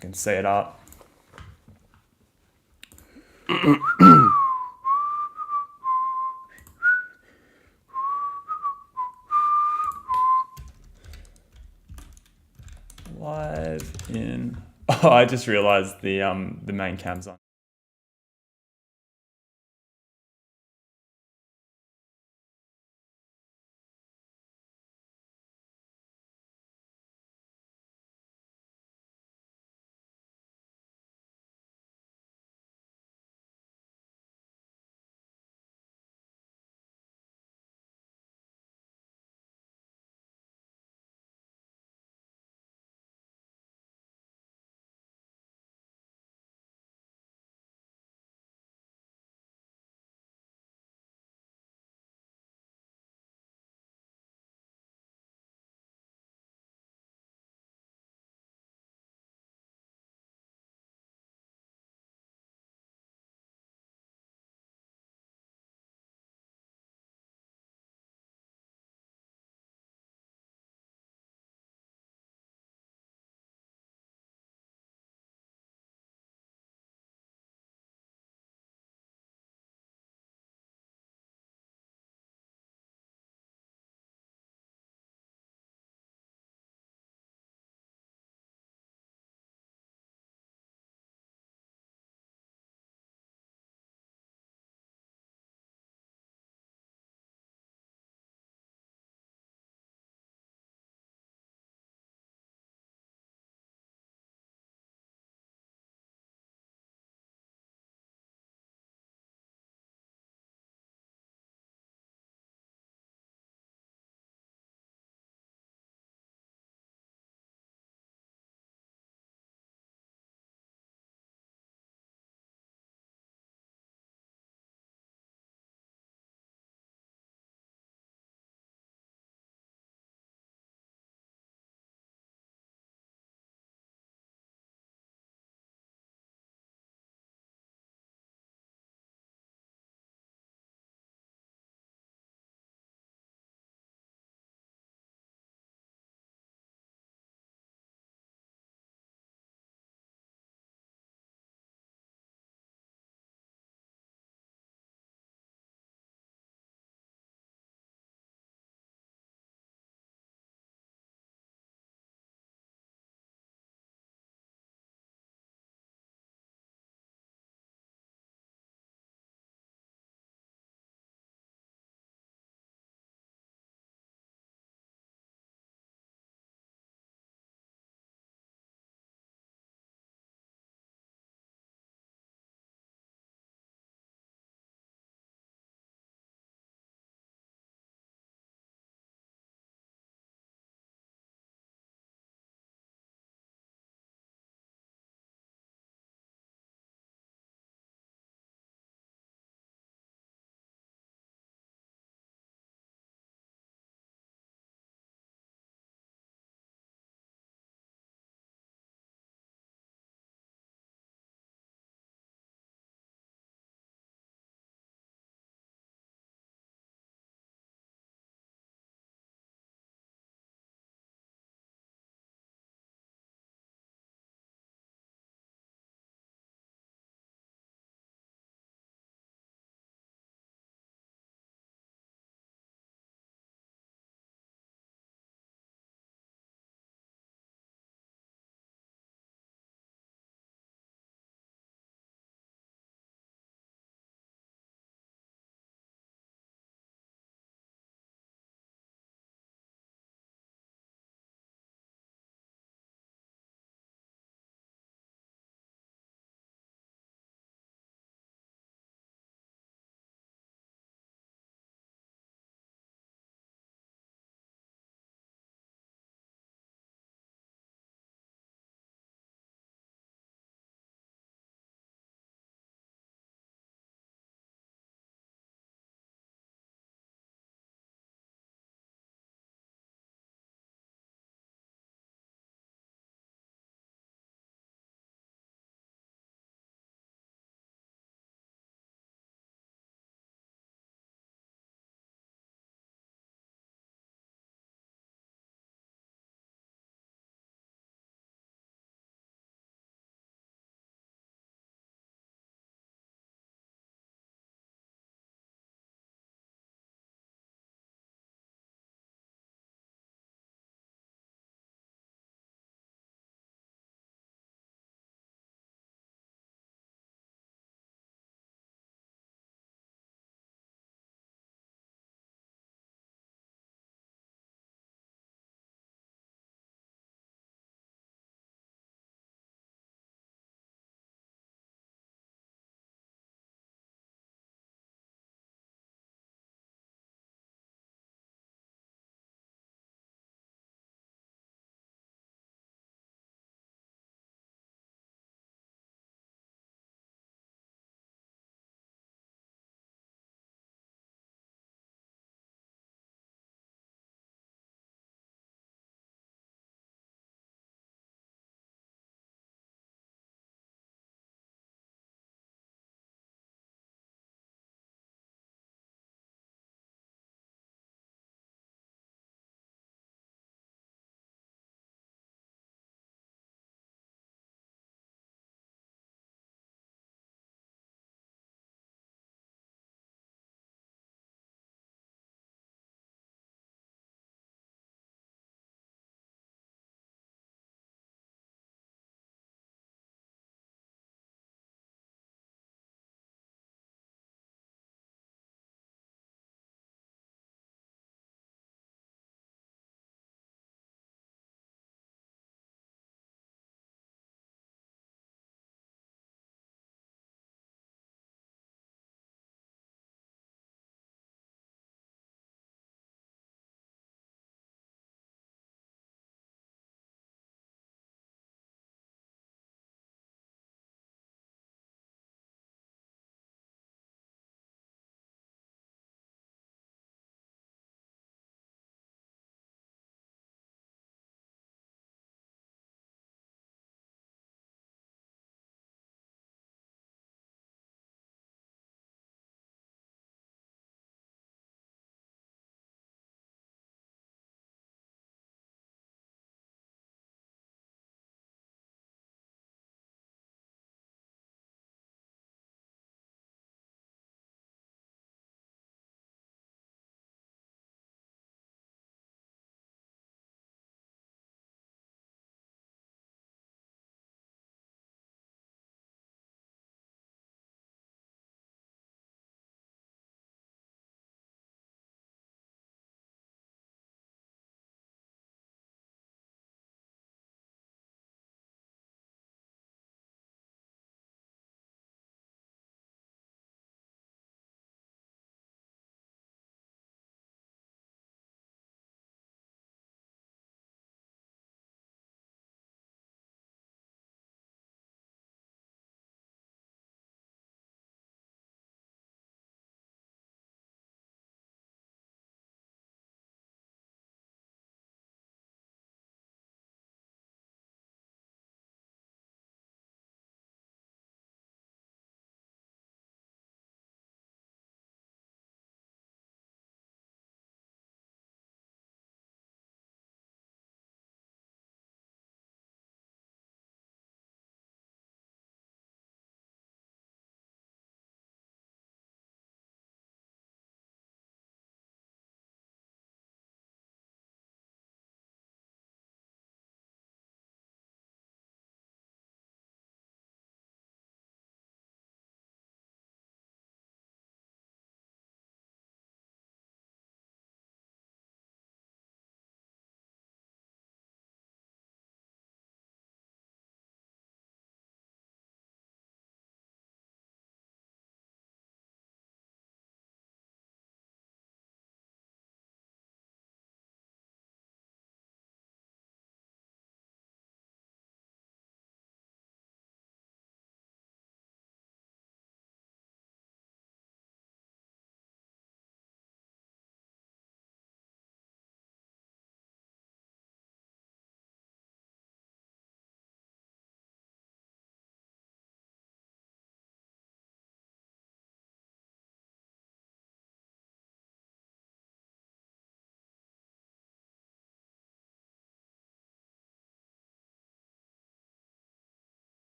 can see it up. Live in. Oh, I just realized the main cam's on.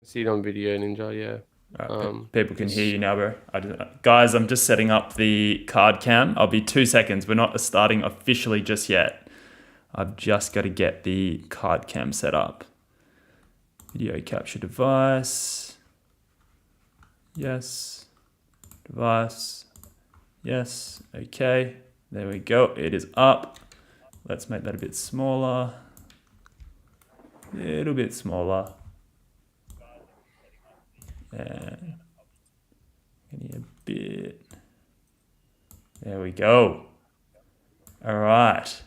See it on video, Ninja. Yeah. People can hear It's you now, bro. Guys, I'm just setting up the card cam. I'll be 2 seconds. We're not starting officially just yet. I've just got to get the card cam set up. Video capture device. Yes. Device. Yes. Okay. There we go. It is up. Let's make that a bit smaller. A little bit smaller. And a bit. There we go. All right.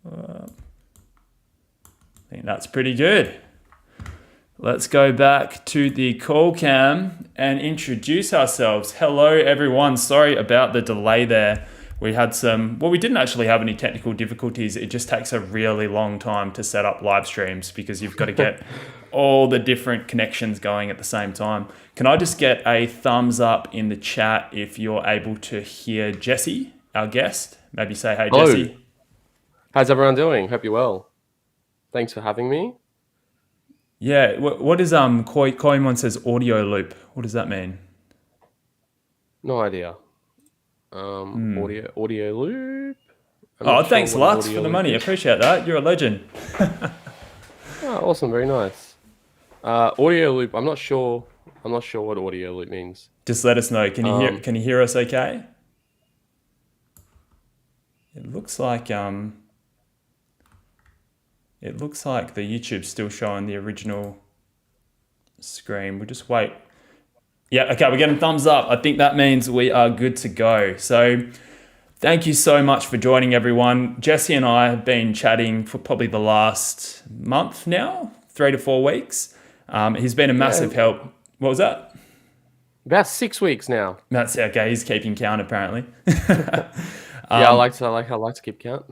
I think that's pretty good. Let's go back to the call cam and introduce ourselves. Hello, everyone. Sorry about the delay there. We had we didn't actually have any technical difficulties. It just takes a really long time to set up live streams because you've got to get all the different connections going at the same time. Can I just get a thumbs up in the chat if you're able to hear Jesse, our guest? Maybe say, hey, Hello. Jesse. How's everyone doing? Hope you're well. Thanks for having me. Yeah, what is Koimon says audio loop? What does that mean? No idea. Audio loop. I'm Oh, not sure thanks, what an Lux, for audio the loop money. is. Appreciate that. You're a legend. Oh, awesome. Very nice. Audio loop. I'm not sure. I'm not sure what audio loop means. Just let us know. Can you hear? Um, Can you hear us? Okay. It looks like It looks like the YouTube's still showing the original screen. We'll just wait. Yeah. Okay. We're getting thumbs up. I think that means we are good to go. So. Thank you so much for joining, everyone. Jesse and I have been chatting for probably the last month now, 3 to 4 weeks. He's been a yeah, massive help. What was that? about 6 weeks now. That's okay. He's keeping count, apparently. Yeah, I like to keep count.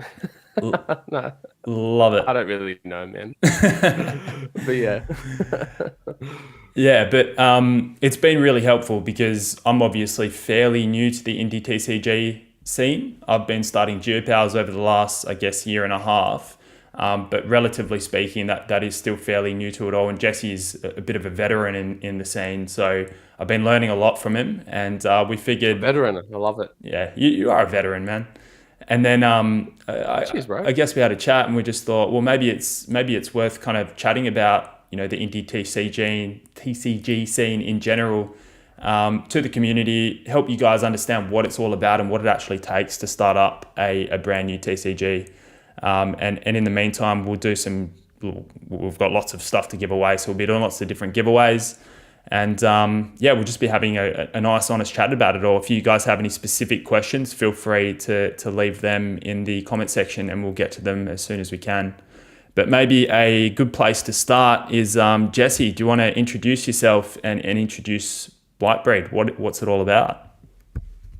No, Love it. I don't really know, man. But yeah. Yeah, but it's been really helpful because I'm obviously fairly new to the Indie TCG scene. I've been starting Geopals over the last, I guess, year and a half. But relatively speaking, that is still fairly new to it all. And Jesse is a bit of a veteran in the scene. So I've been learning a lot from him. And we A figured, veteran. I love it. yeah, you are a veteran, man. And then Cheers, bro. I guess we had a chat and we just thought, well, maybe it's worth kind of chatting about, the Indie TCG scene in general, to the community, help you guys understand what it's all about and what it actually takes to start up a brand new TCG. And in the meantime, we've got lots of stuff to give away. So we'll be doing lots of different giveaways. And we'll just be having a nice, honest chat about it all. If you guys have any specific questions, feel free to leave them in the comment section and we'll get to them as soon as we can. But maybe a good place to start is Jesse, do you want to introduce yourself and introduce Blightbreed? What's it all about?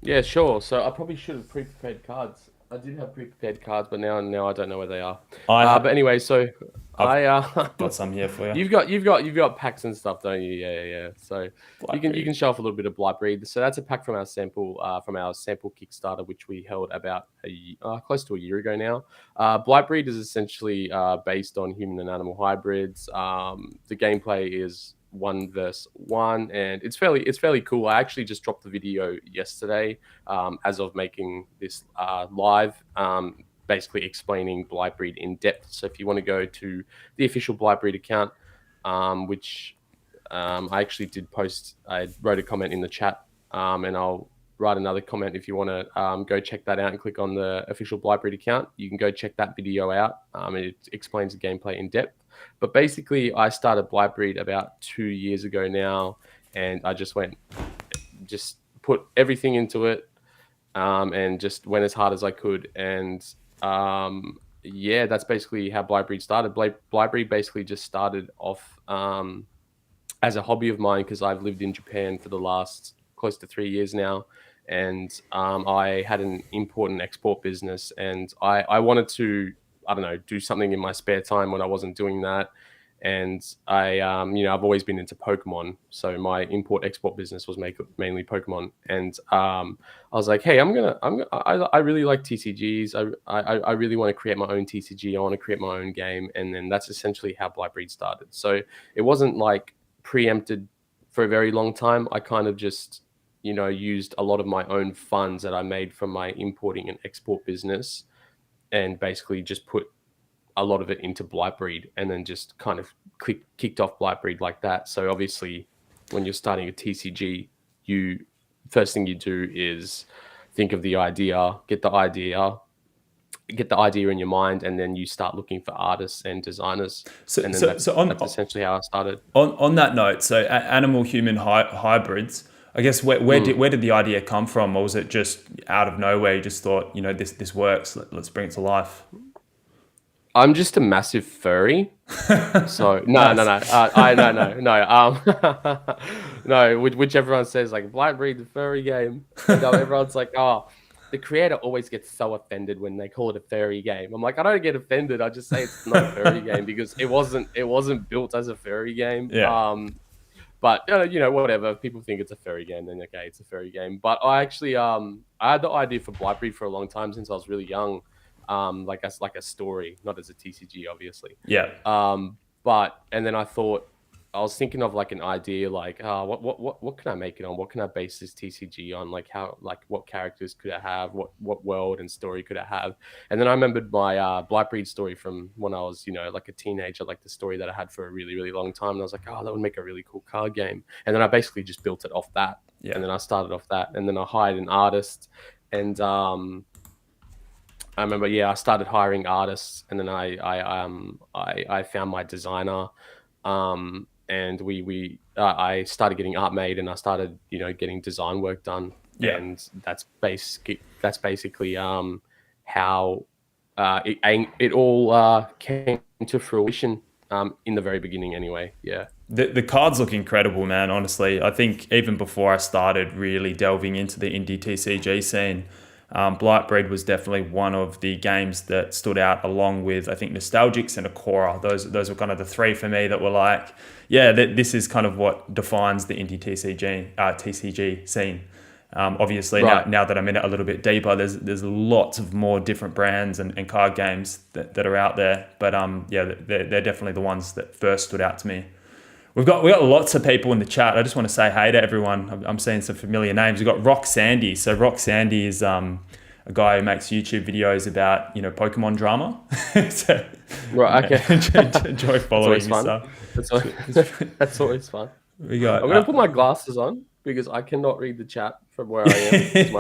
Yeah, sure. So I probably should have pre-prepared cards. I did have pre-prepared cards, but now I don't know where they are. But anyway, so I've I got some here for you. you've got packs and stuff, don't you? Yeah. So you Blightbreed. can show off a little bit of Blightbreed. So that's a pack from our sample Kickstarter, which we held about close to a year ago now. Blightbreed is essentially based on human and animal hybrids. The gameplay is 1 versus 1, and it's fairly cool. I actually just dropped the video yesterday, as of making this live. Basically explaining Blightbreed in depth. So if you want to go to the official Blightbreed account, which I actually did post, I wrote a comment in the chat, and I'll write another comment if you want to go check that out and click on the official Blightbreed account. You can go check that video out. It explains the gameplay in depth. But basically, I started Blightbreed about 2 years ago now, and I just put everything into it, and just went as hard as I could. And that's basically how Blightbreed started. Blightbreed basically just started off as a hobby of mine because I've lived in Japan for the last close to 3 years now. And I had an import and export business, and I wanted to, I don't know, do something in my spare time when I wasn't doing that. And I've always been into Pokemon, so my import export business was mainly Pokemon. And I was like, hey, I really like TCGs. I really want to create my own TCG. I want to create my own game, and then that's essentially how Blightbreed started. So it wasn't like preempted for a very long time. I kind of just used a lot of my own funds that I made from my importing and export business, and basically just put a lot of it into Blightbreed, and then just kind of kicked off Blightbreed like that. So obviously, when you're starting a TCG, you first thing you do is think of the idea, get the idea in your mind, and then you start looking for artists and designers. So, And then so, so on that's essentially how I started. on that note, so animal human hybrids. I guess where did the idea come from, or was it just out of nowhere? You just thought, this works. Let's bring it to life. I'm just a massive furry. So no, Nice. no, no, no. Which everyone says like Blightbreed the furry game. And everyone's like, oh, the creator always gets so offended when they call it a furry game. I'm like, I don't get offended. I just say it's not a furry game because it wasn't built as a furry game. Yeah. But whatever. People think it's a furry game, then okay, it's a furry game. But I actually I had the idea for Blightbreed for a long time since I was really young. Like a story, not as a TCG, obviously. Yeah. But and then I was thinking of like an idea, like what can I make it on? What can I base this TCG on? Like what characters could I have? What world and story could I have? And then I remembered my Blightbreed story from when I was like a teenager, like the story that I had for a really really long time. And I was like, oh, that would make a really cool card game. And then I basically just built it off that. Yeah. And then I started off that, and then I hired an artist, and I remember, I started hiring artists, and then I found my designer, and I started getting art made, and I started getting design work done, Yeah. and that's basically how it all came to fruition in the very beginning, anyway. Yeah. The cards look incredible, man. Honestly, I think even before I started really delving into the indie TCG scene, Blightbreed was definitely one of the games that stood out, along with I think Nostalgics and Akora. Those were kind of the three for me that were like, yeah, this is kind of what defines the indie TCG scene. Obviously, Right. now that I'm in it a little bit deeper, there's lots of more different brands and card games that are out there. But they're definitely the ones that first stood out to me. We got lots of people in the chat. I just want to say hey to everyone. I'm seeing some familiar names. We've got Rock Sandy. So Rock Sandy is a guy who makes YouTube videos about Pokemon drama. So, Right. Okay. enjoy following That's always his fun. stuff. That's always fun. We got. I'm gonna put my glasses on because I cannot read the chat from where I am. 'Cause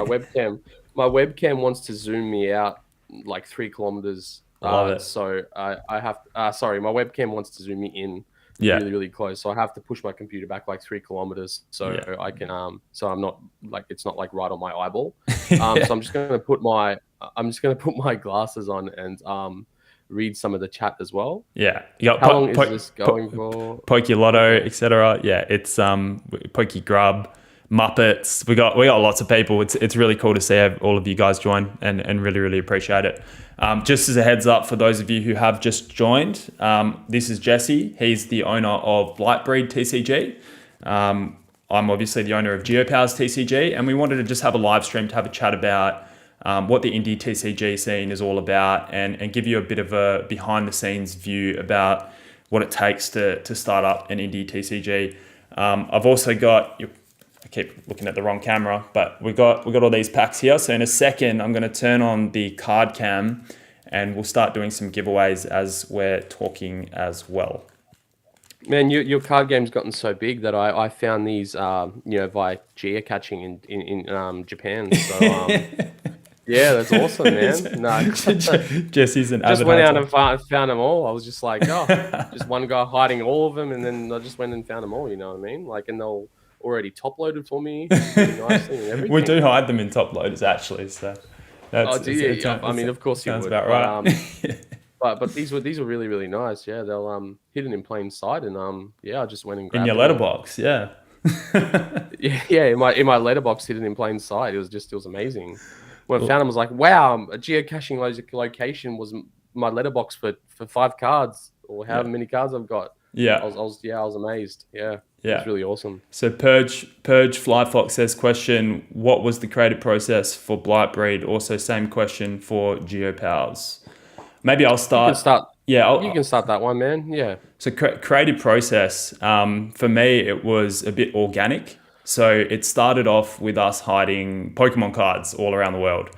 my webcam wants to zoom me out like 3 kilometers. Love it. So I have. Sorry, my webcam wants to zoom me in really really close. So I have to push my computer back like 3 kilometers so I can So I'm not like it's not like right on my eyeball. So I'm just gonna put my glasses on and read some of the chat as well. Yeah, you got How long is this going for? Pokey etc. Yeah, it's Pokey Grub, Muppets. We got lots of people. It's really cool to see all of you guys join and really really appreciate it. Just as a heads up for those of you who have just joined, this is Jesse. He's the owner of Blightbreed TCG. I'm obviously the owner of Geopals TCG, and we wanted to just have a live stream to have a chat about what the indie TCG scene is all about, and give you a bit of a behind the scenes view about what it takes to start up an indie TCG. I've also got, I keep looking at the wrong camera, but we got all these packs here. So in a second, I'm going to turn on the card cam and we'll start doing some giveaways as we're talking as well. Man, your card game's gotten so big that I found these via geocaching in Japan. So yeah, that's awesome, man. No, Jesse's an just avid went out hunter. and found them all. I was just like, oh, just one guy hiding all of them, and then I just went and found them all. You know what I mean? Like, and they'll already top loaded for me really nicely and everything. We do hide them in top loaders actually. So that's, do you? I mean, of course you sounds would. About right. But these were really really nice. Yeah, they'll hidden in plain sight, and I just went and grabbed in your letterbox. Yeah. yeah. In my letterbox, hidden in plain sight. It was amazing. When I found them, I was like, wow, a geocaching location was my letterbox for 5 cards or however many cards I've got. Yeah. I was amazed. Yeah, it was Yeah. really awesome. So Purge Fly Fox says question, what was the creative process for Blightbreed? Also same question for Geopals. Maybe I'll You can start. start. Yeah, You can start that one, man. Yeah. so creative process, for me, it was a bit organic. So it started off with us hiding Pokemon cards all around the world.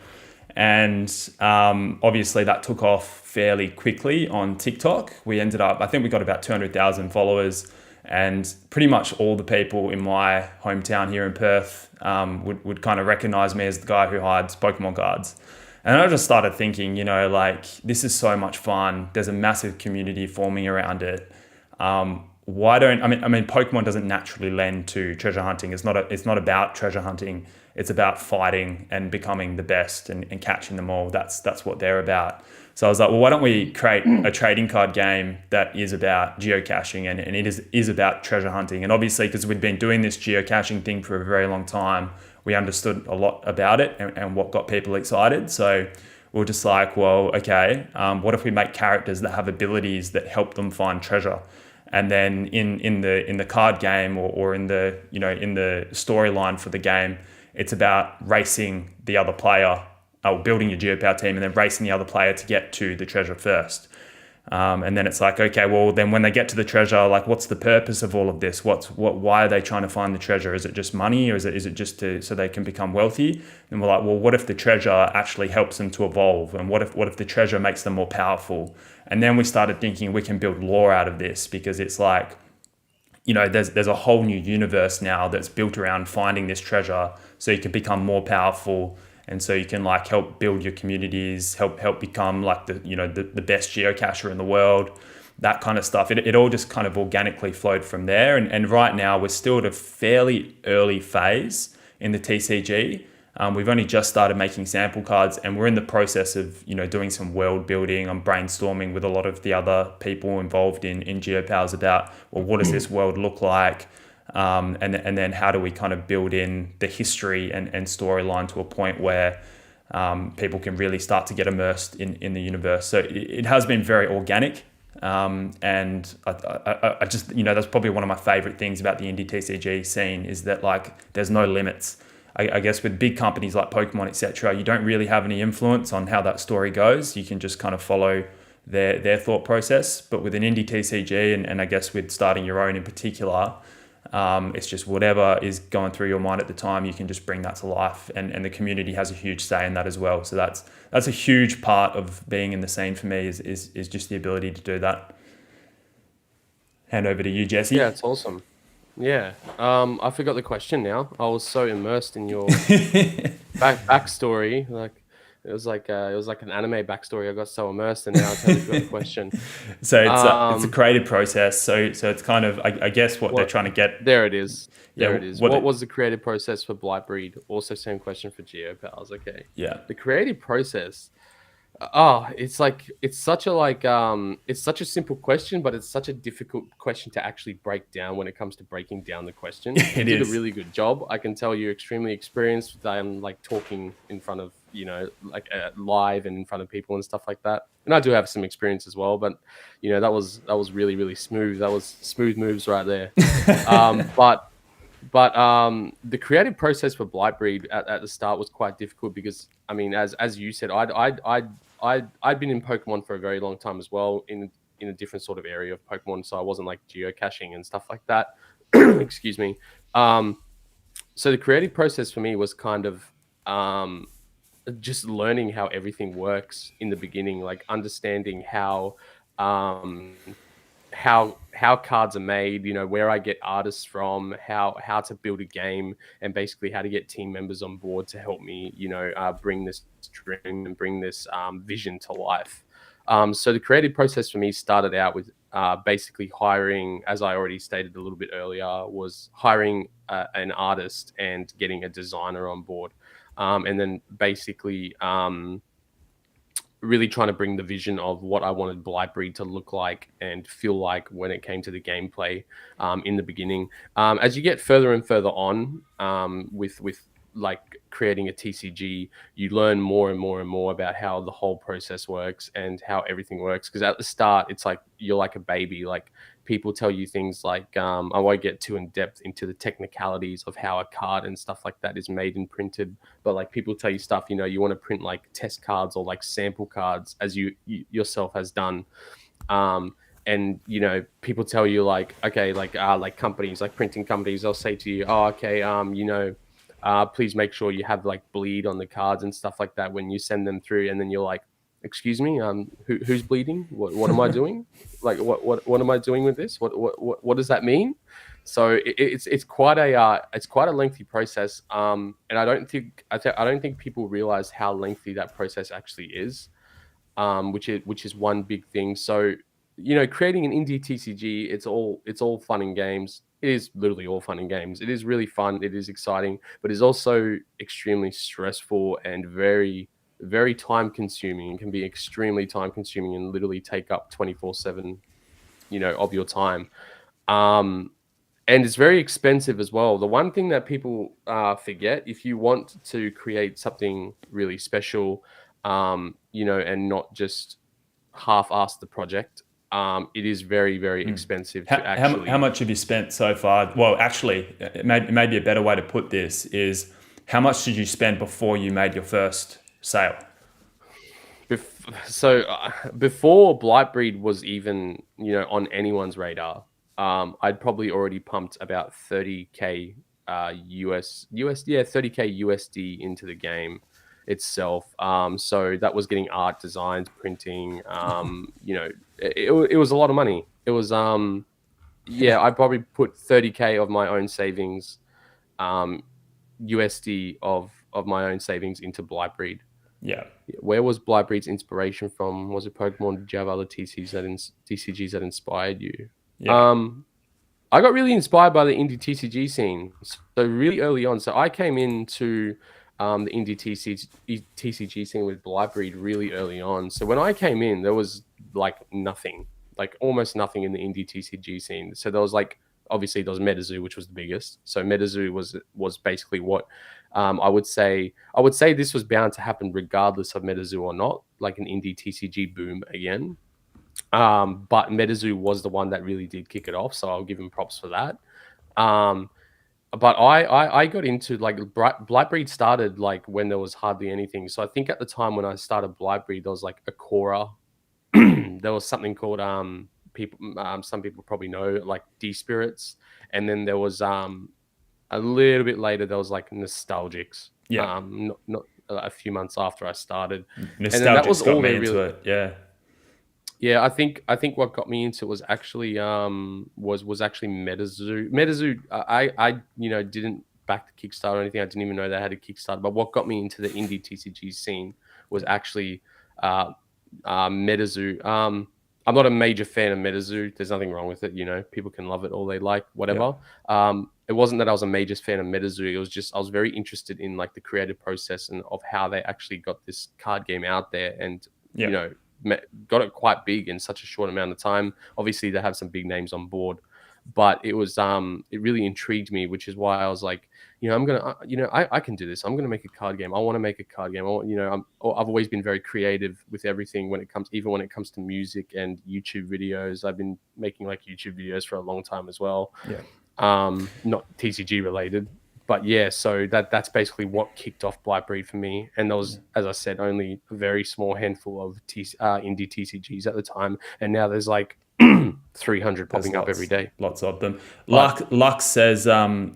And obviously that took off fairly quickly on TikTok. We ended up, I think we got about 200,000 followers, and pretty much all the people in my hometown here in Perth would kind of recognize me as the guy who hides Pokemon cards. And I just started thinking, like, this is so much fun. There's a massive community forming around it. Why don't I mean Pokemon doesn't naturally lend to treasure hunting. It's not about treasure hunting. It's about fighting and becoming the best and catching them all. That's what they're about. So I was like, well, why don't we create a trading card game that is about geocaching and it is about treasure hunting. And obviously, because we'd been doing this geocaching thing for a very long time, we understood a lot about it and what got people excited. So we were just like, well, okay, what if we make characters that have abilities that help them find treasure? And then in the card game or in the in the storyline for the game, it's about racing the other player, or building your Geopower team and then racing the other player to get to the treasure first. And then it's like, okay, well, then when they get to the treasure, like, what's the purpose of all of this? Why are they trying to find the treasure? Is it just money, or is it just so they can become wealthy? And we're like, well, what if the treasure actually helps them to evolve? And what if the treasure makes them more powerful? And then we started thinking we can build lore out of this, because it's like, there's a whole new universe now that's built around finding this treasure, so you can become more powerful, and so you can like help build your communities, help become like the best geocacher in the world, that kind of stuff. It all just kind of organically flowed from there, and right now we're still at a fairly early phase in the TCG. We've only just started making sample cards, and we're in the process of doing some world building. I'm brainstorming with a lot of the other people involved in Geopowers about, well, what does this world look like, and then how do we kind of build in the history and storyline to a point where people can really start to get immersed in the universe. So it has been very organic. And I just, that's probably one of my favorite things about the indie TCG scene, is that like there's no limits. I guess with big companies like Pokemon, etc., you don't really have any influence on how that story goes. You can just kind of follow their thought process. But with an indie TCG, and I guess with starting your own in particular, it's just whatever is going through your mind at the time, you can just bring that to life. And the community has a huge say in that as well. So that's a huge part of being in the scene for me, is just the ability to do that. Hand over to you, Jesse. Yeah, it's awesome. Yeah. I forgot the question now. I was so immersed in your backstory. Like it was like an anime backstory. I got so immersed, and now I totally forgot the question. So it's a creative process. So it's kind of, I guess what they're trying to get. There it is. There it is. What it- was the creative process for Blightbreed? Also, same question for Geopals. Okay. Yeah. The creative process. Oh, it's like it's such a simple question, but it's such a difficult question to actually break down when it comes to breaking down the question. You It did is. a really good job. I can tell you're extremely experienced with like talking in front of live and in front of people and stuff like that. And I do have some experience as well, but that was really really smooth. That was smooth moves right there. But the creative process for Blightbreed at the start was quite difficult because, I mean, as you said, I'd been in Pokemon for a very long time as well, in a different sort of area of Pokemon, so I wasn't like geocaching and stuff like that. Excuse me. So the creative process for me was kind of just learning how everything works in the beginning, like understanding um, how cards are made, where I get artists from, how to build a game, and basically how to get team members on board to help me, bring this dream and bring this vision to life. So the creative process for me started out with basically hiring, as I already stated a little bit earlier, was hiring an artist and getting a designer on board, and then basically really trying to bring the vision of what I wanted Blightbreed to look like and feel like when it came to the gameplay in the beginning. As you get further and further on with like creating a TCG, you learn more and more and more about how the whole process works and how everything works. Because at the start, it's like you're like a baby. Like people tell you things like, I won't get too in depth into the technicalities of how a card and stuff like that is made and printed, but like people tell you stuff, you want to print like test cards or like sample cards, as you yourself has done. um and people tell you like, okay, like companies, like printing companies, they'll say to you, oh, okay, please make sure you have like bleed on the cards and stuff like that when you send them through. And then you're like, excuse me, who's bleeding? What am I doing? Like what am I doing with this? What does that mean? So it's quite a lengthy process. And I don't think people realize how lengthy that process actually is. Which is one big thing. So, creating an indie TCG, it's all fun and games. It is literally all fun and games. It is really fun. It is exciting, but it's also extremely stressful and very, very time consuming. It can be extremely time consuming and literally take up 24/7, of your time. Um, and it's very expensive as well. The one thing that people forget, if you want to create something really special, and not just half-ass the project, it is very, very expensive to How actually. much have you spent so far? Well, actually, maybe a better way to put this is, how much did you spend before you made your first sale? Before Blightbreed was even on anyone's radar, I'd probably already pumped about 30k yeah, 30k USD into the game itself. So that was getting art designs, printing. It was a lot of money. It was yeah, I probably put 30k of my own savings, um, USD of my own savings into Blightbreed. Yeah, Where was Blightbreed's inspiration from? Was it Pokemon? Did you have other TCGs that inspired you? yeah, Um, I got really inspired by the indie TCG scene. So really early on, so I came into the indie TCG scene with Blightbreed really early on. So when I came in, there was like nothing, like almost nothing in the indie TCG scene. So there was like, obviously there was MetaZoo, which was the biggest. So MetaZoo was basically what, I would say this was bound to happen regardless of MetaZoo or not, like an indie TCG boom again. But MetaZoo was the one that really did kick it off, so I'll give him props for that. Um, but I got into like Blightbreed started like when there was hardly anything. So I think at the time when I started Blightbreed, there was like a Cora. There was something called some people probably know, like D Spirits, and then there was a little bit later there was like Nostalgics. yeah. Not a few months after I started, and then that Nostalgic's was got all me they into really. it. Yeah, Yeah, I think what got me into it was actually was actually MetaZoo. MetaZoo, I didn't back the Kickstarter or anything. I didn't even know they had a Kickstarter. But what got me into the indie TCG scene was actually uh, MetaZoo. I'm not a major fan of MetaZoo. There's nothing wrong with it. People can love it all they like, yeah, whatever. It wasn't that I was a major fan of MetaZoo. It was just I was very interested in like the creative process and of how they actually got this card game out there, and yeah. got it quite big in such a short amount of time. Obviously, they have some big names on board, but it really intrigued me, which is why I was like, I'm gonna, I can do this. I'm gonna make a card game. I want to make a card game. I've always been very creative with everything even when it comes to music and YouTube videos. I've been making like YouTube videos for a long time as well. Yeah. Not TCG related, but yeah, so that's basically what kicked off Blightbreed for me. And there was, as I said, only a very small handful of indie TCGs at the time, and now there's like 300 There's popping up every day. lots of them. But Lux says,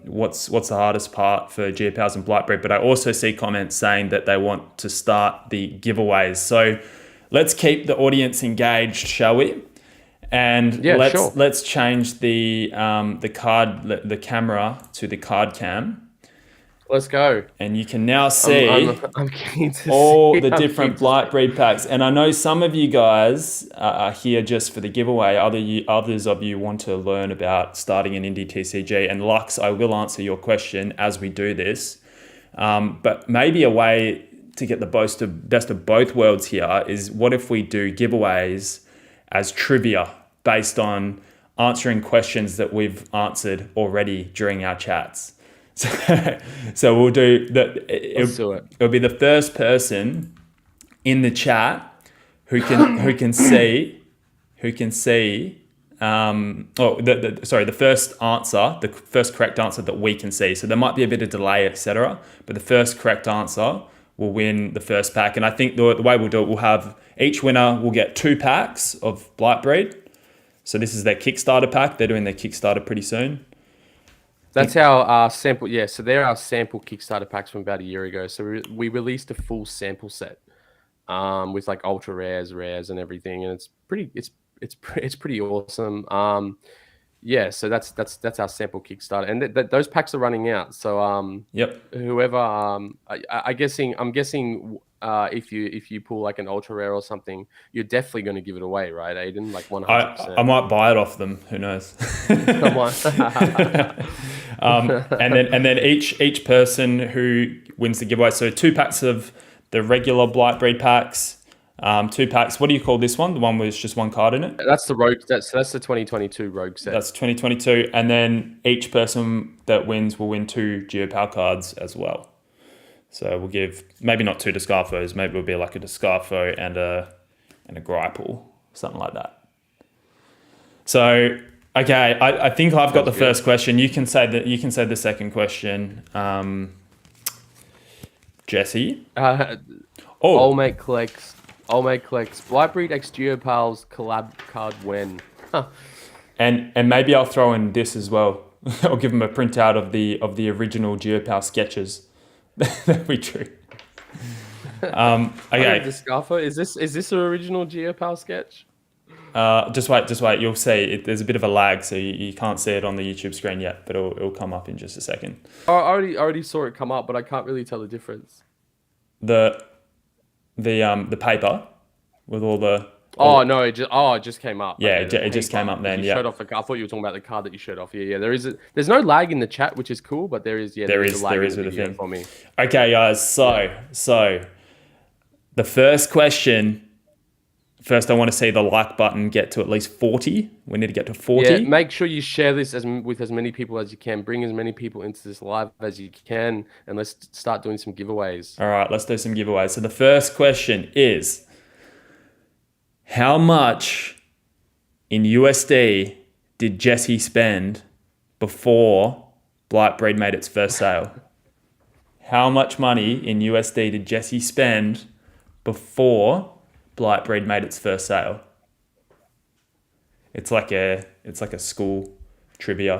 what's the hardest part for Geopals and Blightbreed? But I also see comments saying that they want to start the giveaways. So let's keep the audience engaged, shall we? And yeah, sure, let's change the camera to the card cam, let's go. and you can now see I'm keen to all see. the I'm different keen to see. Blightbreed packs. And I know some of you guys are here just for the giveaway. Others of you want to learn about starting an indie TCG. And Lux, I will answer your question as we do this. But maybe a way to get the best of both worlds here is, what if we do giveaways as trivia based on answering questions that we've answered already during our chats? So we'll do Let's do it. it'll be the first person in the chat who can see the first correct answer that we can see. So there might be a bit of delay, etc. But the first correct answer will win the first pack. And I think the way we'll do it, we'll have each winner will get 2 packs of Blightbreed. So this is their Kickstarter pack. They're doing their Kickstarter pretty soon. That's our sample. Yeah, so they're our sample Kickstarter packs from about a year ago. So we released a full sample set with like ultra rares, and everything, and it's pretty awesome. Yeah, so that's our sample Kickstarter, and those packs are running out. So Yep. whoever I'm guessing if you pull like an ultra rare or something, you're definitely going to give it away, right, Aiden? Like 100%. I might buy it off them. Who knows? Come on. And then each person who wins the giveaway. So 2 packs of the regular Blightbreed packs. 2 packs. What do you call this one? The one with just 1 card in it? That's the rogue. That's the 2022 rogue set. That's 2022. And then each person that wins will win 2 Geopal cards as well. So we'll give maybe not 2 Discarfos. Maybe it'll be like a Discarfo and a Gripple, something like that. So okay, I think I've got the first question. You can say the second question. Jesse. Old Mate collects Blightbreed X Geopals collab card when. And maybe I'll throw in this as well. I'll give them a printout of the original Geopal sketches that we drew. Okay. Discarfo, is this an original Geopal sketch? Just wait. You'll see. There's a bit of a lag, so you can't see it on the YouTube screen yet, but it'll come up in just a second. I already saw it come up, but I can't really tell the difference. The paper with all the. It just came up. Yeah, it just came up then. Yeah. Showed off the card. I thought you were talking about the card that you showed off. Yeah. There's no lag in the chat, which is cool, but there is. Yeah, there is a lag with the thing for me. Okay, guys. So the first question. First, I want to see the like button get to at least 40. We need to get to 40. Yeah, make sure you share this with as many people as you can. Bring as many people into this live as you can, and let's start doing some giveaways. All right, let's do some giveaways. So the first question is, how much in USD did Jesse spend before Blightbreed made its first sale? How much money in USD did Jesse spend before Blightbreed made its first sale? It's like a school trivia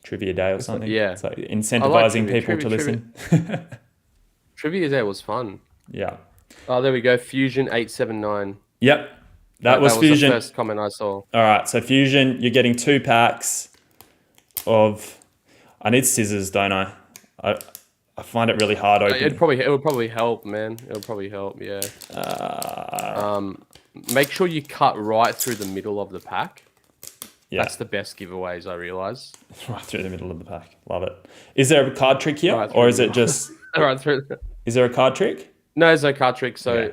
day or something. Yeah, it's like incentivizing people to listen. Trivia day was fun. Yeah. Oh, there we go. Fusion 879. Yep, that was Fusion. The first comment I saw. All right, so Fusion, you're getting 2 packs of. I need scissors, don't I? I find it really hard opening. It would probably help, man. It would probably help, yeah. Make sure you cut right through the middle of the pack. Yeah. That's the best giveaways, I realize. Right through the middle of the pack. Love it. Is there a card trick here? Or is it just... right through. Is there a card trick? No, there's no card trick. So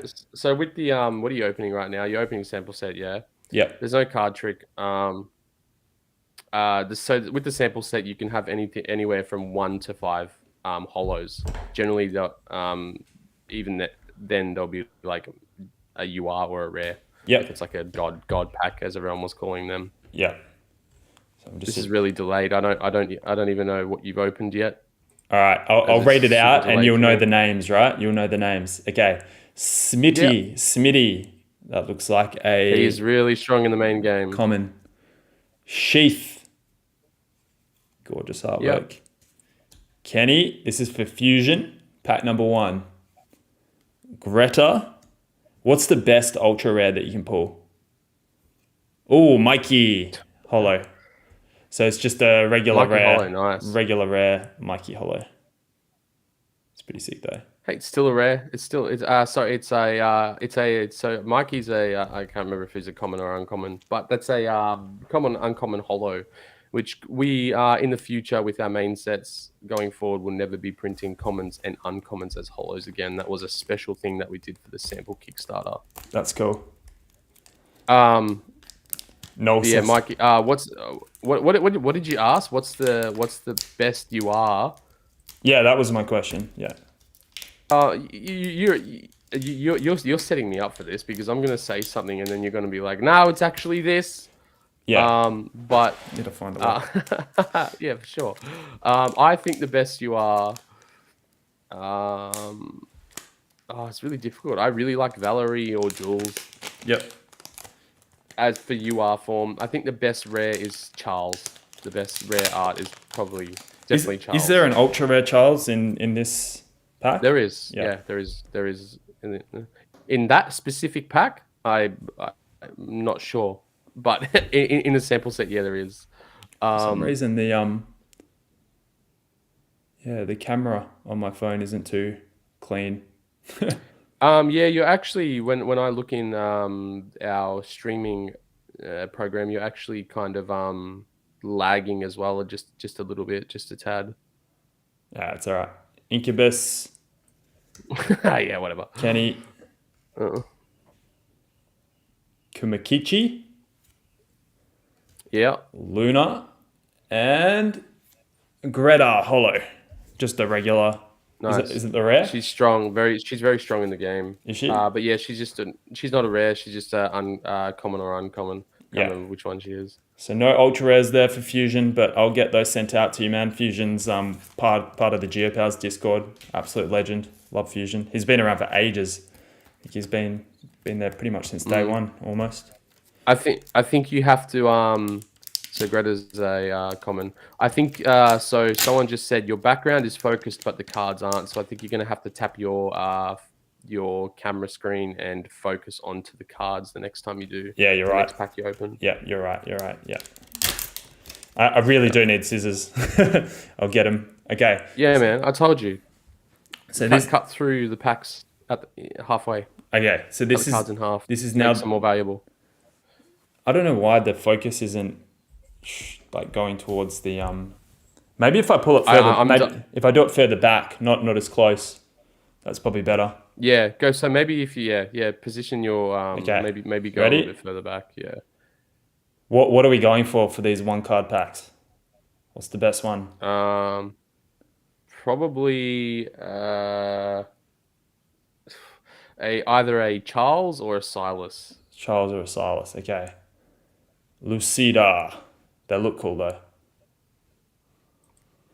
with the... what are you opening right now? You're opening sample set, yeah? Yeah. There's no card trick. So with the sample set, you can have anywhere from 1 to 5 holos. Generally, then there'll be like a UR or a rare. Yeah, like it's like a god pack, as everyone was calling them. Yeah. So this is really delayed. I don't even know what you've opened yet. All right, I'll read it out, and you'll know the names, right? You'll know the names. Okay, Smitty. That looks like a. He is really strong in the main game. Common. Sheath. Gorgeous artwork. Yep. Kenny, this is for Fusion, pack number 1. Greta, what's the best ultra rare that you can pull? Oh, Mikey Holo. So it's just a regular Mikey rare. Holo, nice. Regular rare Mikey Holo. It's pretty sick though. Hey, it's still a rare. So Mikey's I can't remember if he's a common or uncommon, but that's a uncommon Holo, which we in the future with our main sets going forward will never be printing commons and uncommons as holos again. That was a special thing that we did for the sample Kickstarter. That's cool. But yeah, Nonsense. Mike. What did you ask? What's the best you are? Yeah, that was my question. Yeah. You're setting me up for this because I'm gonna say something and then you're gonna be like, no, it's actually this. Yeah. But Need to find the way. yeah, for sure. I think the best you are. It's really difficult. I really like Valerie or Jules. Yep. As for UR form, I think the best rare is Charles. The best rare art is probably definitely Charles. Is there an ultra rare Charles in this pack? There is. Yeah. Yeah, there is. In that specific pack, I'm not sure, but in the sample set, yeah, there is. For some reason the camera on my phone isn't too clean. Yeah, you're actually when I look in our streaming program, you're actually kind of lagging as well, just a little bit, just a tad. Yeah, it's all right. Incubus, Yeah, whatever. Kenny, Kumakichi, Yeah, Luna, and Greta Holo. Just a regular. nice. Is it the rare? She's strong. She's very strong in the game. Is she? But yeah, she's not a rare. She's just a common or uncommon. Can't remember which one she is. So no ultra rares there for Fusion, but I'll get those sent out to you, man. Fusion's part of the Geopals Discord. Absolute legend. Love Fusion. He's been around for ages. I think he's been there pretty much since day one, almost. I think you have to So Greta's a common. I think so. Someone just said your background is focused, but the cards aren't. So I think you're gonna have to tap your camera screen and focus onto the cards the next time you do. Yeah, you're right. Next pack you open. Yeah, you're right. Yeah. I really do need scissors. I'll get them. Okay. Yeah, man. I told you. So this cut through the packs at halfway. Okay. So this is cards in half. This is now makes them more valuable. I don't know why the focus isn't like going towards the maybe if I pull it further, if I do it further back, not as close, that's probably better. Yeah, go. So maybe if you position your okay. maybe go Ready? a little bit further back. Yeah. What are we going for these 1 card packs? What's the best one? Probably either a Charles or a Silas. Charles or a Silas. Okay. Lucida. They look cool though.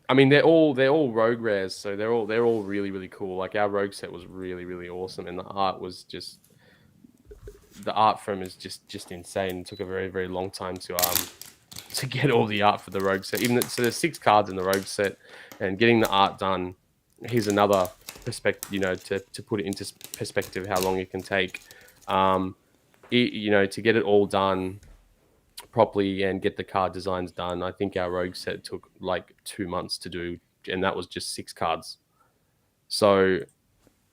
I mean, they're all rogue rares, so they're all really, really cool. Like our rogue set was really, really awesome, and the art from is just insane. It took a very, very long time to get all the art for the rogue set. So there's 6 cards in the rogue set, and getting the art done. Here's another perspective, to put it into perspective, how long it can take. To get it all done properly and get the card designs done. I think our rogue set took like 2 months to do, and that was just 6 cards. So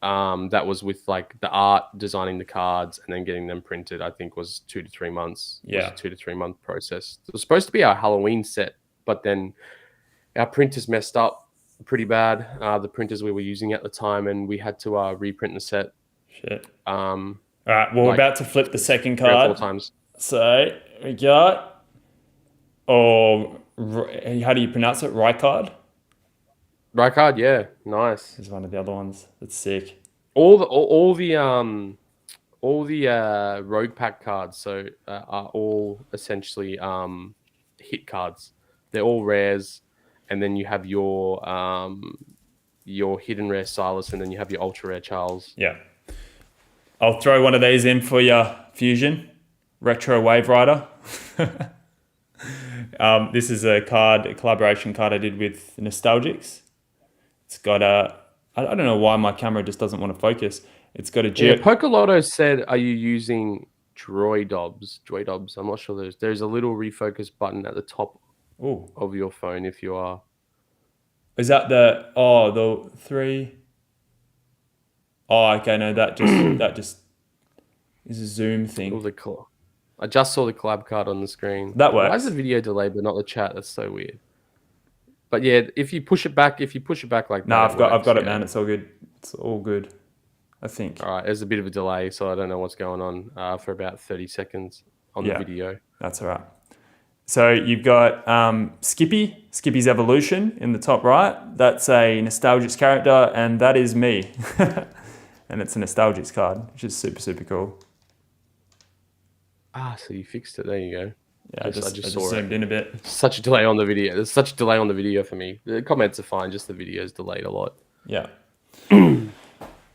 that was with like the art, designing the cards, and then getting them printed. I think was 2 to 3 months. Yeah, it was a 2 to 3 month process. It was supposed to be our Halloween set, but then our printers messed up pretty bad. The printers we were using at the time, and we had to reprint the set. Shit. All right. Well, we're about to flip the second card. 3 or 4 times. So we got, how do you pronounce it? Rykard? Rykard, yeah, nice. Is one of the other ones. That's sick. All the rogue pack cards are all essentially hit cards. They're all rares, and then you have your hidden rare Silas, and then you have your ultra rare Charles. Yeah. I'll throw one of these in for your Fusion. Retro Wave Rider. This is a collaboration card I did with Nostalgics. It's got I don't know why my camera just doesn't want to focus. It's got a Pokolotto said, "Are you using Droidobs?" Droidobs. I'm not sure. There's a little refocus button at the top of your phone if you are. Is that the 3? Oh, okay. No, that just is a zoom thing. I just saw the collab card on the screen. That works. Why is the video delayed but not the chat? That's so weird. But yeah, if you push it back like that. No, I've got it, man. It's all good. It's all good, I think. All right, there's a bit of a delay, so I don't know what's going on for about 30 seconds. on the video. That's all right. So you've got Skippy's Evolution in the top right. That's a nostalgic character, and that is me. And it's a nostalgic card, which is super, super cool. So you fixed it. There you go. Yeah, I just zoomed in a bit. Such a delay on the video. There's such a delay on the video for me. The comments are fine, just the video's delayed a lot. Yeah.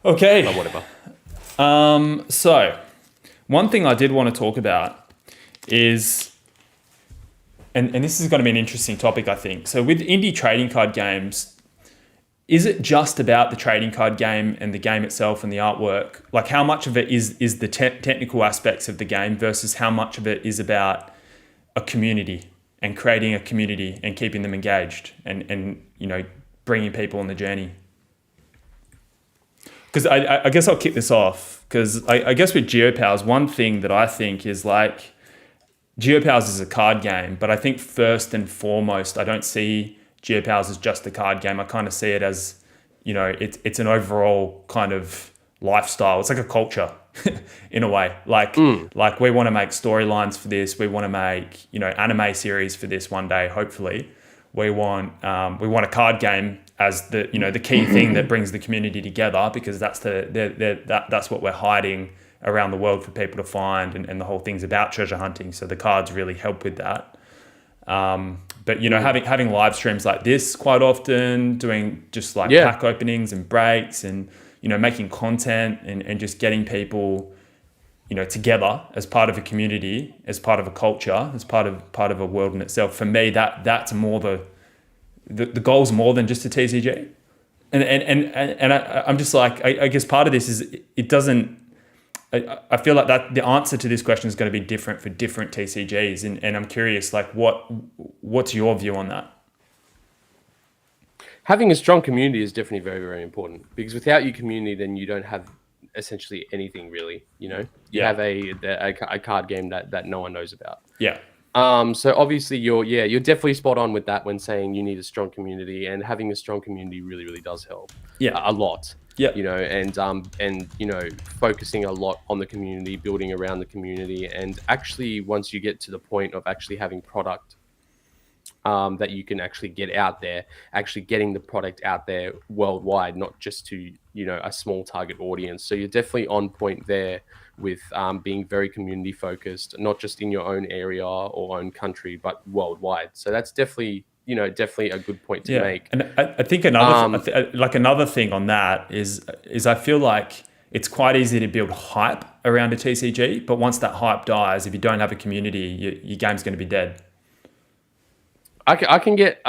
Okay. But whatever. So one thing I did want to talk about is, and this is going to be an interesting topic, I think. So with indie trading card games, is it just about the trading card game and the game itself and the artwork? Like, how much of it is the technical aspects of the game versus how much of it is about a community and creating a community and keeping them engaged and bringing people on the journey? Because I guess I'll kick this off, because I guess with Geopals, one thing that I think is like, Geopals is a card game, but I think first and foremost, I don't see Geopals as just a card game. I kind of see it as, it's an overall kind of lifestyle. It's like a culture in a way. Like we want to make storylines for this. We want to make, anime series for this one day, hopefully. We want a card game as the key thing that brings the community together, because that's that's what we're hiding around the world for people to find, and the whole thing's about treasure hunting. So the cards really help with that. But having live streams like this quite often, doing just like pack openings and breaks, and making content and just getting people together as part of a community, as part of a culture, as part of a world in itself. For me, that's more the goal's more than just a TCG. And I'm just like, I guess part of this is it doesn't. I feel like that the answer to this question is going to be different for different TCGs, and I'm curious, like, what's your view on that? Having a strong community is definitely very, very important, because without your community, then you don't have essentially anything really. You have a card game that no one knows about. Yeah. So obviously you're definitely spot on with that when saying you need a strong community, and having a strong community really, really does help. A lot. Yeah. And focusing a lot on the community, building around the community, and actually once you get to the point of actually having product that you can actually get out there, actually getting the product out there worldwide, not just to a small target audience. So you're definitely on point there with being very community focused, not just in your own area or own country, but worldwide. So that's definitely a good point to make. And I think another thing on that is I feel like it's quite easy to build hype around a TCG, but once that hype dies, if you don't have a community, your game's going to be dead. I can get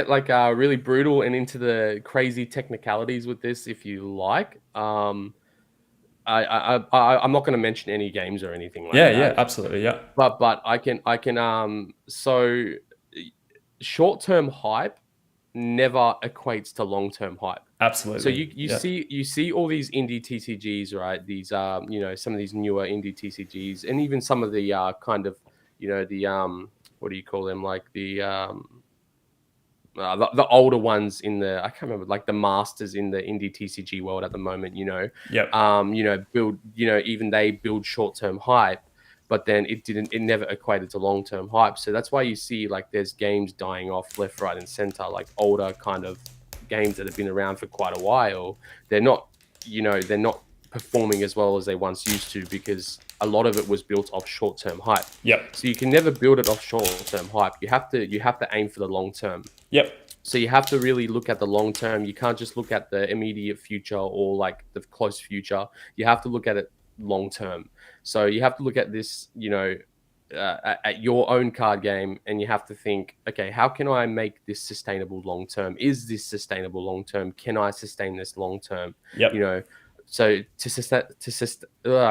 like really brutal and into the crazy technicalities with this if you like. I'm not going to mention any games or anything like that. Yeah, absolutely, yeah. But I can so short-term hype never equates to long-term hype. Absolutely. So you see all these indie TCGs, right? These some of these newer indie TCGs, and even some of the kind of the what do you call them, like the older ones in the, I can't remember, like the masters in the indie TCG world at the moment, build, even they build short-term hype, but then it never equated to long-term hype. So that's why you see like there's games dying off left, right, and center, like older kind of games that have been around for quite a while. They're not performing as well as they once used to, because a lot of it was built off short-term hype. Yep. So you can never build it off short-term hype. You have to aim for the long term. Yep. So you have to really look at the long term. You can't just look at the immediate future or like the close future. You have to look at it long term. So you have to look at this, at your own card game, and you have to think, okay, how can I make this sustainable long term? Is this sustainable long term? Can I sustain this long term? Yep. So I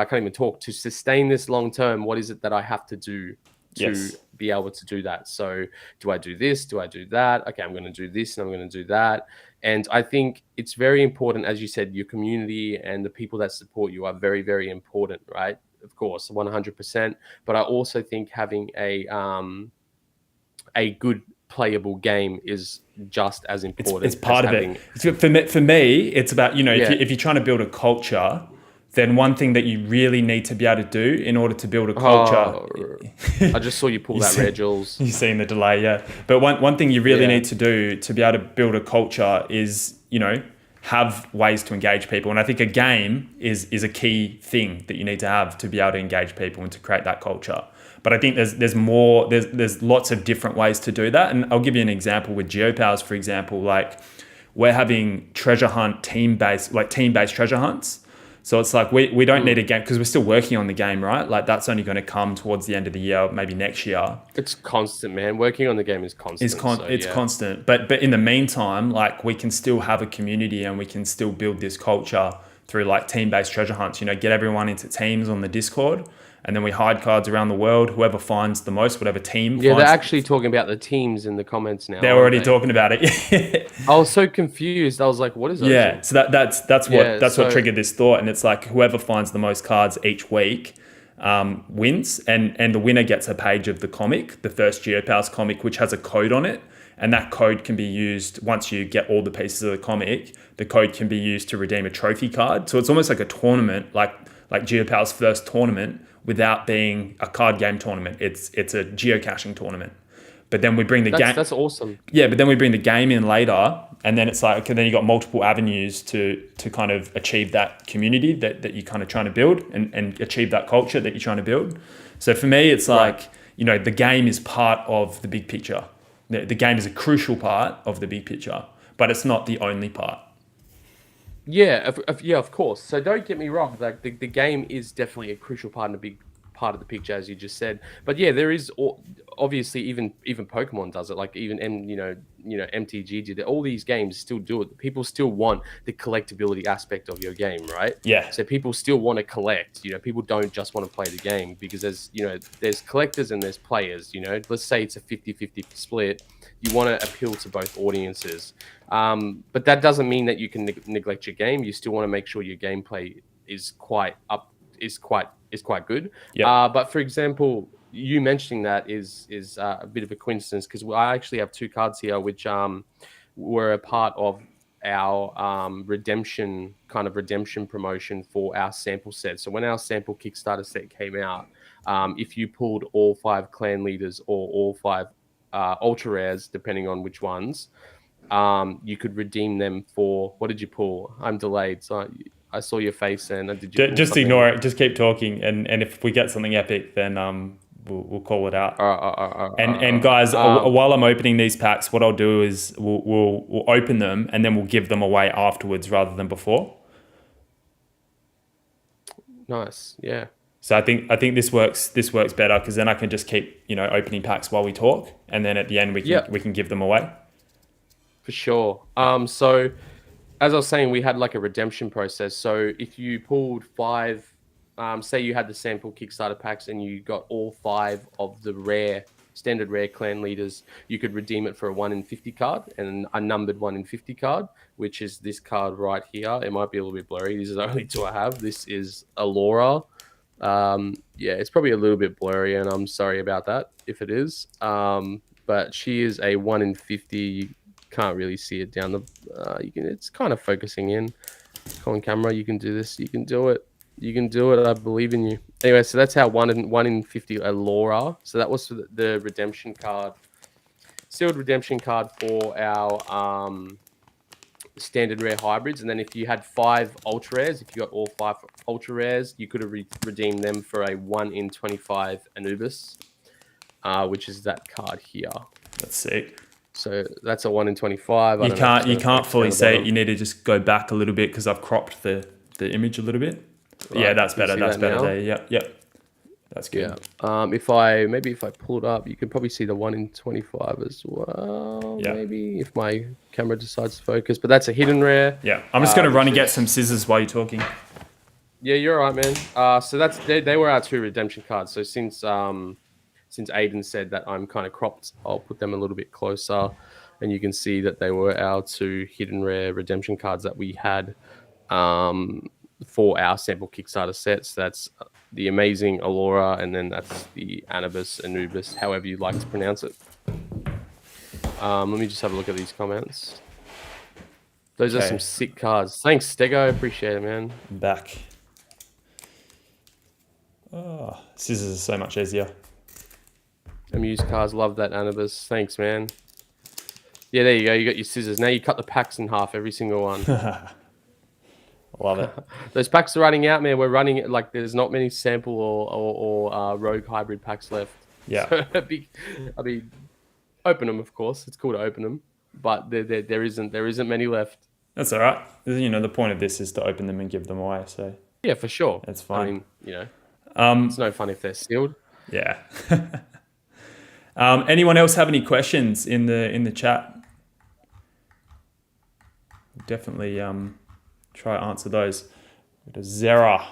can't even talk. To sustain this long term, what is it that I have to do to be able to do that? So do I do this? Do I do that? Okay, I'm going to do this and I'm going to do that. And I think it's very important, as you said, your community and the people that support you are very, very important, right? Of course, 100%. But I also think having a good playable game is just as important. It's part of it. For me, it's about, if you're trying to build a culture then one thing that you really need to be able to do in order to build a culture. I just saw you pull that rare, Jules. You've seen the delay, yeah. But one thing you really Yeah. need to do to be able to build a culture is, have ways to engage people. And I think a game is a key thing that you need to have to be able to engage people and to create that culture. But I think there's more, there's lots of different ways to do that. And I'll give you an example with Geopals, for example. Like, we're having treasure hunt team-based treasure hunts. So it's like we don't need a game because we're still working on the game, right? Like, that's only going to come towards the end of the year, maybe next year. It's constant, man. Working on the game is constant. It's constant. But in the meantime, like, we can still have a community and we can still build this culture through like team-based treasure hunts. Get everyone into teams on the Discord, and then we hide cards around the world. Whoever finds the most, whatever team. Yeah, they're actually talking about the teams in the comments now. They're already talking about it. I was so confused. I was like, "What is that?" Yeah, so that's what triggered this thought, and it's like whoever finds the most cards each week wins, and the winner gets a page of the comic, the first Geopals comic, which has a code on it, and that code can be used once you get all the pieces of the comic. The code can be used to redeem a trophy card, so it's almost like a tournament, like Geopals' first tournament, without being a card game tournament. It's a geocaching tournament. But then we bring the game. That's awesome. Yeah, but then we bring the game in later, and then it's like, okay, then you got multiple avenues to kind of achieve that community that you're kind of trying to build and achieve that culture that you're trying to build. So for me, it's like, the game is part of the big picture. The game is a crucial part of the big picture, but it's not the only part. Yeah, of course. So don't get me wrong. Like the game is definitely a crucial part and a big part of the picture, as you just said. But yeah, there is obviously even Pokemon does it. Like even MTG did it. All these games still do it. People still want the collectability aspect of your game, right? Yeah. So people still want to collect. People don't just want to play the game because there's collectors and there's players. Let's say it's a 50-50 split. You want to appeal to both audiences. But that doesn't mean that you can neglect your game. You still want to make sure your gameplay is quite good. Yeah. But for example, you mentioning that is a bit of a coincidence because I actually have two cards here which were a part of our redemption promotion for our sample set. So when our sample Kickstarter set came out, if you pulled all 5 clan leaders or all 5 ultra rares, depending on which ones, you could redeem them for, what did you pull? I'm delayed, so I saw your face and did you just ignore it. Just keep talking, and if we get something epic, then we'll call it out. And guys, while I'm opening these packs, what I'll do is we'll open them and then we'll give them away afterwards rather than before. Nice, yeah. So I think this works better because then I can just keep opening packs while we talk, and then at the end we can give them away. For sure. So as I was saying, we had like a redemption process. So if you pulled 5, say you had the sample Kickstarter packs and you got all 5 of the standard rare clan leaders, you could redeem it for a 1 in 50 card and a numbered 1 in 50 card, which is this card right here. It might be a little bit blurry. These are the only 2 I have. This is Alora. It's probably a little bit blurry and I'm sorry about that if it is. But she is a 1 in 50. Can't really see it down the it's kind of focusing in. Come on, camera, you can do this. You can do it. I believe in you. Anyway, so that's how 1 in 50 Alora. So that was for the redemption card, sealed redemption card for our standard rare hybrids. And then if you had 5 ultra rares, if you got all 5 ultra rares, you could have redeemed them for a 1 in 25 Anubis, which is that card here. That's sick. So that's a 1 in 25. You can't fully see it. You need to just go back a little bit because I've cropped the image a little bit. Right. Yeah, that's better. That's better there. Yep. That's good. Yeah. If I pull it up, you can probably see the 1 in 25 as well. Yeah. Maybe if my camera decides to focus, but that's a hidden rare. Yeah. I'm just going to run and get some scissors while you're talking. Yeah, you're all right, man. So that's they were our 2 redemption cards. So since Aiden said that I'm kind of cropped, I'll put them a little bit closer and you can see that they were our 2 hidden rare redemption cards that we had for our sample Kickstarter sets. That's the amazing Alora and then that's the Anubis, however you like to pronounce it. Let me just have a look at these comments. Those are some sick cards. Thanks, Stego. Appreciate it, man. I'm back. Oh, scissors are so much easier. Amused cars, love that, Anubis. Thanks, man. Yeah, there you go. You got your scissors. Now you cut the packs in half, every single one. Love it. Those packs are running out, man. We're running it like there's not many sample or rogue hybrid packs left. Yeah. So I mean, open them, of course. It's cool to open them, but there isn't many left. That's all right. You know, the point of this is to open them and give them away. So Yeah, for sure. that's fine. I mean, you know, it's no fun if they're sealed. Yeah. Anyone else have any questions in the chat? Definitely try to answer those. Zera,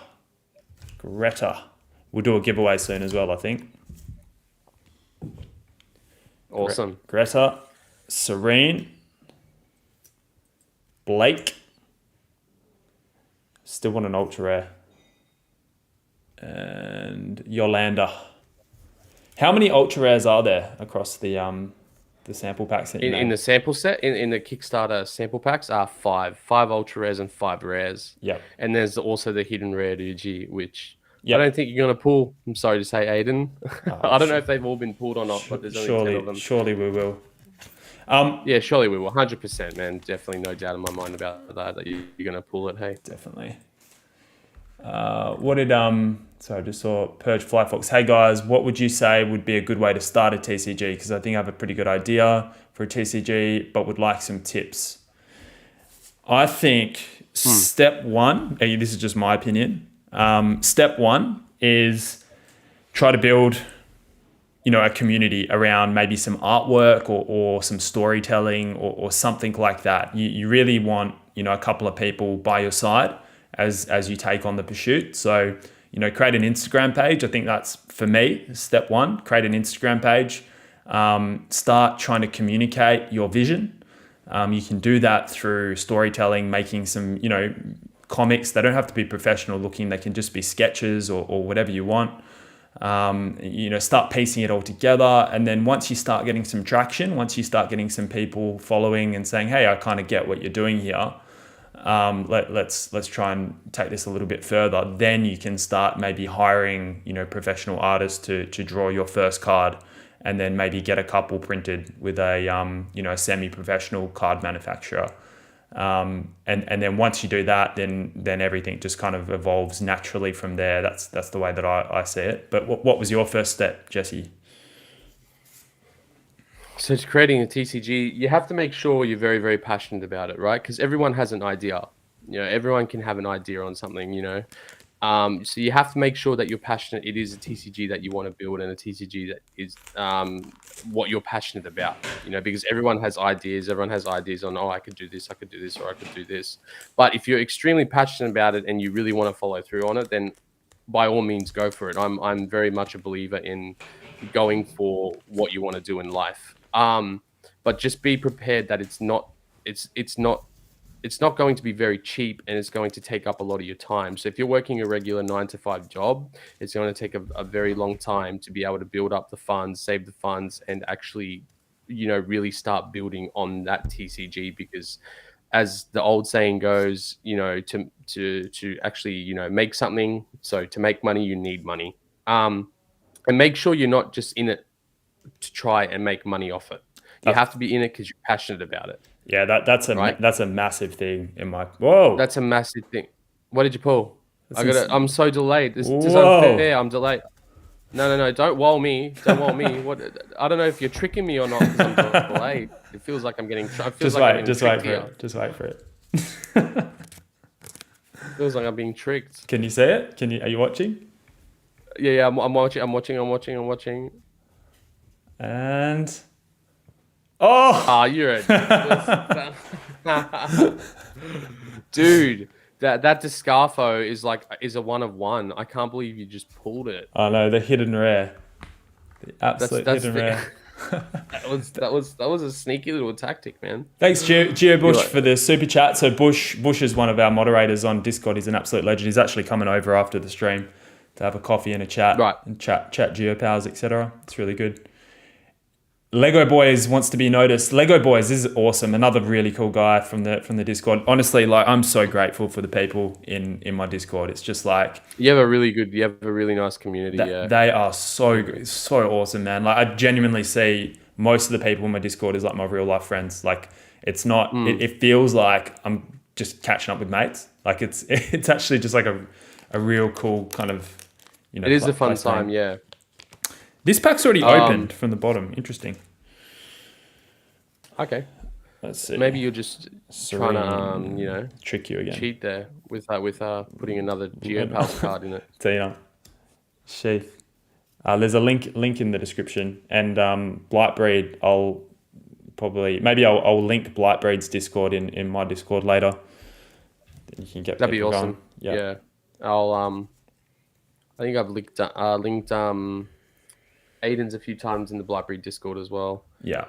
Greta. We'll do a giveaway soon as well, I think. Awesome. Greta, Serene, Blake. Still want an ultra rare. And Yolanda. How many ultra rares are there across the sample packs that you In the sample set, in the Kickstarter sample packs are five ultra rares and 5 rares. Yep. And there's also the hidden rare Uji, which Yep. I don't think you're going to pull. I'm sorry to say, Aiden. I don't know if they've all been pulled or not, but there's only 10 of them. Surely we will. Yeah, surely we will. 100%, man. Definitely no doubt in my mind about that you're going to pull it, hey. Definitely. What did so I just saw Purge Fly Fox. Hey guys, what would you say would be a good way to start a TCG? Because I think I have a pretty good idea for a TCG, but would like some tips. I think step one, this is just my opinion. Step one is try to build, a community around maybe some artwork or some storytelling or something like that. You really want, a couple of people by your side as you take on the pursuit. So, create an Instagram page. I think that's, for me, step one. Create an Instagram page. Start trying to communicate your vision. You can do that through storytelling, making some, comics. They don't have to be professional looking. They can just be sketches or whatever you want. Start piecing it all together. And then once you start getting some traction, once you start getting some people following and saying, hey, I kind of get what you're doing here. Let's try and take this a little bit further. Then you can start maybe hiring, professional artists to draw your first card, and then maybe get a couple printed with a semi-professional card manufacturer. And then once you do that, then everything just kind of evolves naturally from there. That's the way that I see it. But what was your first step, Jesse? So to creating a TCG, you have to make sure you're very, very passionate about it, right? Because everyone has an idea. Everyone can have an idea on something, So you have to make sure that you're passionate. It is a TCG that you want to build and a TCG that is what you're passionate about, because everyone has ideas. Everyone has ideas on, I could do this, or I could do this. But if you're extremely passionate about it and you really want to follow through on it, then by all means, go for it. I'm very much a believer in going for what you want to do in life. But just be prepared that it's not going to be very cheap, and it's going to take up a lot of your time. So if you're working a regular 9-to-5 job, it's going to take a very long time to be able to build up the funds, save the funds, and actually, really start building on that TCG. Because as the old saying goes, to actually, make something. So to make money, you need money. And make sure you're not just in it to try and make money off it. You have to be in it because you're passionate about it. Yeah, that's a massive thing in my. Whoa, that's a massive thing. What did you pull? I'm so delayed. This is unfair. I'm delayed. No. Don't wall me. What? I don't know if you're tricking me or not because I'm delayed. It feels like I'm getting. Just wait for it. Feels like I'm being tricked. Can you see it? Are you watching? Yeah. I'm watching. And you're a dude. That Descarfo is a 1 of 1. I can't believe you just pulled it. Oh no, the hidden rare, the absolute hidden rare. that was a sneaky little tactic, man. Thanks, Geo Bush, for the super chat. So Bush is one of our moderators on Discord. He's an absolute legend. He's actually coming over after the stream to have a coffee and a chat, right? And chat Geopals, etc. It's really good. Lego Boys wants to be noticed. Lego Boys is awesome. Another really cool guy from the Discord. Honestly, like I'm so grateful for the people in my Discord. It's just like You have a really nice community. Yeah. they are so awesome, man. Like I genuinely see most of the people in my Discord is like my real life friends. Like it's not. It feels like I'm just catching up with mates. Like it's actually just like a real cool kind of It is a fun time. Yeah. This pack's already opened from the bottom. Interesting. Okay. Let's see. Maybe you're just trying to trick you again. cheat there with putting another Geopals card in it. Tina. Sheath. There's a link in the description, and Blightbreed. I'll link Blightbreed's Discord in my Discord later. Then you can get. That'd be awesome. Going. Yeah. I'll I think I've linked Aiden's a few times in the Blightbreed Discord as well. Yeah.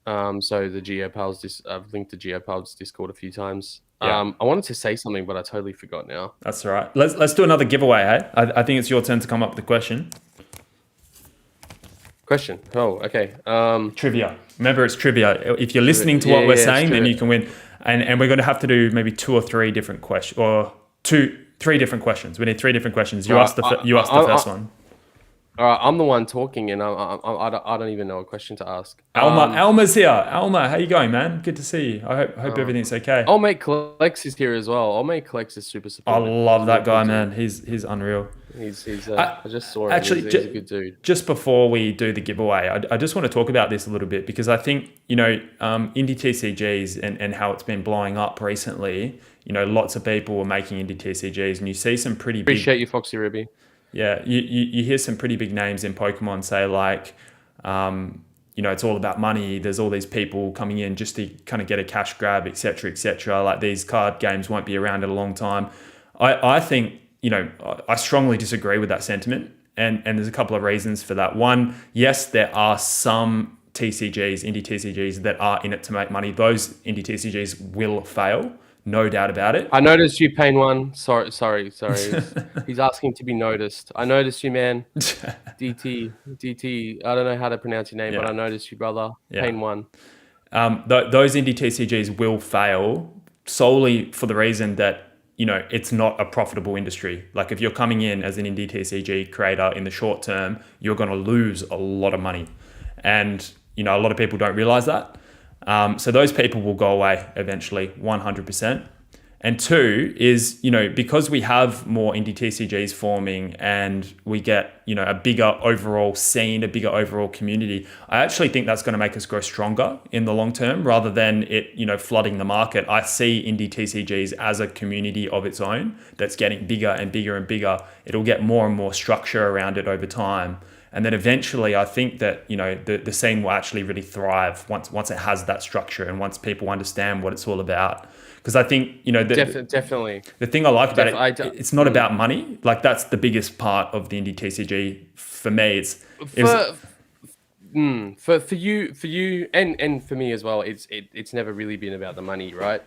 So the Geopals, I've linked the Geopals Discord a few times. Yeah. I wanted to say something, but I totally forgot now. That's all right. Let's do another giveaway, hey? I think it's your turn to come up with the question. Question. Oh, okay. Trivia. Remember, it's trivia. If you're listening to what we're saying, then you can win. And we're going to have to do maybe 2 or 3 different questions, or 3 different questions. We need 3 different questions. You asked the first one. All right, I'm the one talking, and I don't even know a question to ask. Alma's here. Alma, how you going, man? Good to see you. I hope everything's okay. Old mate Collects is here as well. Old mate Collects is super supportive. I love that guy, man. He's unreal. He's I just saw him. Actually, he's a good dude. Just before we do the giveaway, I just want to talk about this a little bit, because I think, indie TCGs and how it's been blowing up recently. Lots of people are making indie TCGs, and you see some pretty Appreciate you, Foxy Ruby. Yeah, you hear some pretty big names in Pokemon say like, it's all about money. There's all these people coming in just to kind of get a cash grab, etc., etc. Like these card games won't be around in a long time. I think, I strongly disagree with that sentiment, and there's a couple of reasons for that. One, yes, there are some TCGs, indie TCGs that are in it to make money. Those indie TCGs will fail. No doubt about it. I noticed you, Pain One. Sorry. He's asking to be noticed. I noticed you, man. DT. I don't know how to pronounce your name, but I noticed you, brother. Yeah. Pain One. Those indie TCGs will fail solely for the reason that, it's not a profitable industry. Like if you're coming in as an indie TCG creator in the short term, you're going to lose a lot of money. And, a lot of people don't realize that. So those people will go away eventually, 100%. And 2 is, because we have more indie TCGs forming and we get, a bigger overall scene, a bigger overall community, I actually think that's going to make us grow stronger in the long term rather than it, flooding the market. I see indie TCGs as a community of its own that's getting bigger and bigger and bigger. It'll get more and more structure around it over time. And then eventually, I think that, the scene will actually really thrive once it has that structure and once people understand what it's all about. Because I think, definitely. The thing I like about it's not about money. Like that's the biggest part of the indie TCG for me. For you and for me as well, it's never really been about the money, right?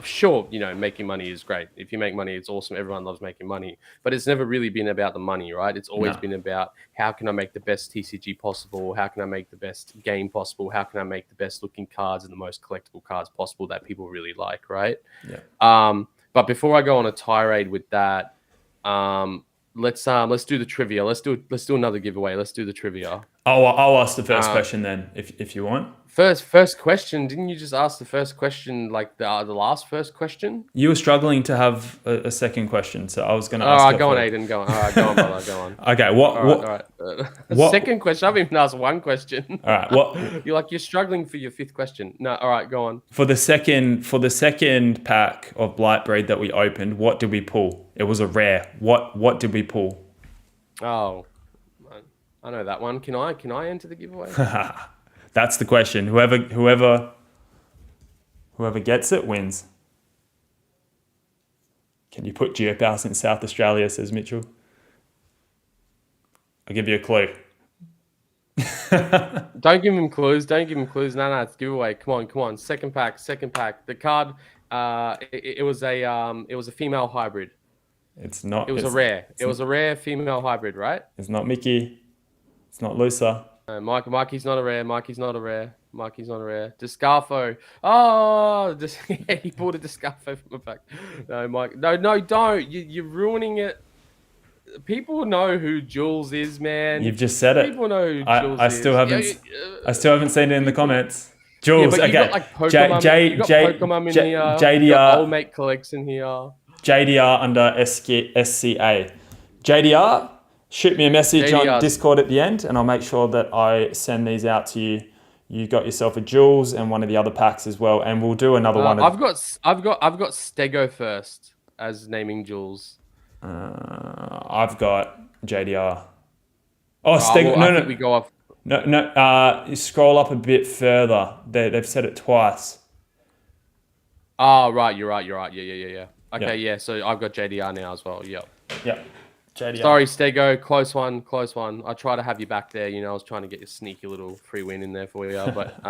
Sure, making money is great. If you make money, it's awesome. Everyone loves making money, but it's never really been about the money, right? It's always been about how can I make the best TCG possible? How can I make the best game possible? How can I make the best looking cards and the most collectible cards possible that people really like, right? Yeah. But before I go on a tirade with that, let's do the trivia. Let's do another giveaway. Let's do the trivia. I'll ask the first question then, if you want. First question. Didn't you just ask the first question like the last first question? You were struggling to have a second question, so I was going to ask. All right, go on, Aiden. Go on. All right, go on, brother. Go on. Okay. All right. Second question. I haven't even asked one question. All right. What? You're struggling for your 5th question. No. All right. Go on. For the second pack of Blightbreed that we opened, what did we pull? It was a rare. What did we pull? Oh, I know that one. Can I enter the giveaway? That's the question. Whoever gets it wins. Can you put Geopals in South Australia, says Mitchell. I'll give you a clue. Don't give him clues. No, it's giveaway. Come on. Second pack. The card, it was a female hybrid. It's not. It was a rare. It was a rare female hybrid, right? It's not Mickey. It's not Lusa. Mikey's not a rare. Mikey's not a rare. Mikey's not a rare. Descarfo. Oh, yeah, he pulled a Descarfo from the back. No, Mike. No, don't. You're ruining it. People know who Jules is, man. You've just said it. People know who Jules I still is. haven't. I still haven't seen it in the comments. Jules, but you okay. got like Pokemon. You got Pokemon in here. JDR. You got Old Mate collection here. JDR under SCA. JDR, shoot me a message on Discord at the end, and I'll make sure that I send these out to you. You got yourself a Jules and one of the other packs as well, and we'll do another one. I've got Stego first as naming Jules. I've got JDR. Oh, Stego. No. We go off. No. You scroll up a bit further. They've said it twice. Oh, right. You're right. Yeah. Okay, yeah. So I've got JDR now as well. Yep. JDR. Sorry, Stego. Close one. I try to have you back there. I was trying to get your sneaky little free win in there for you, but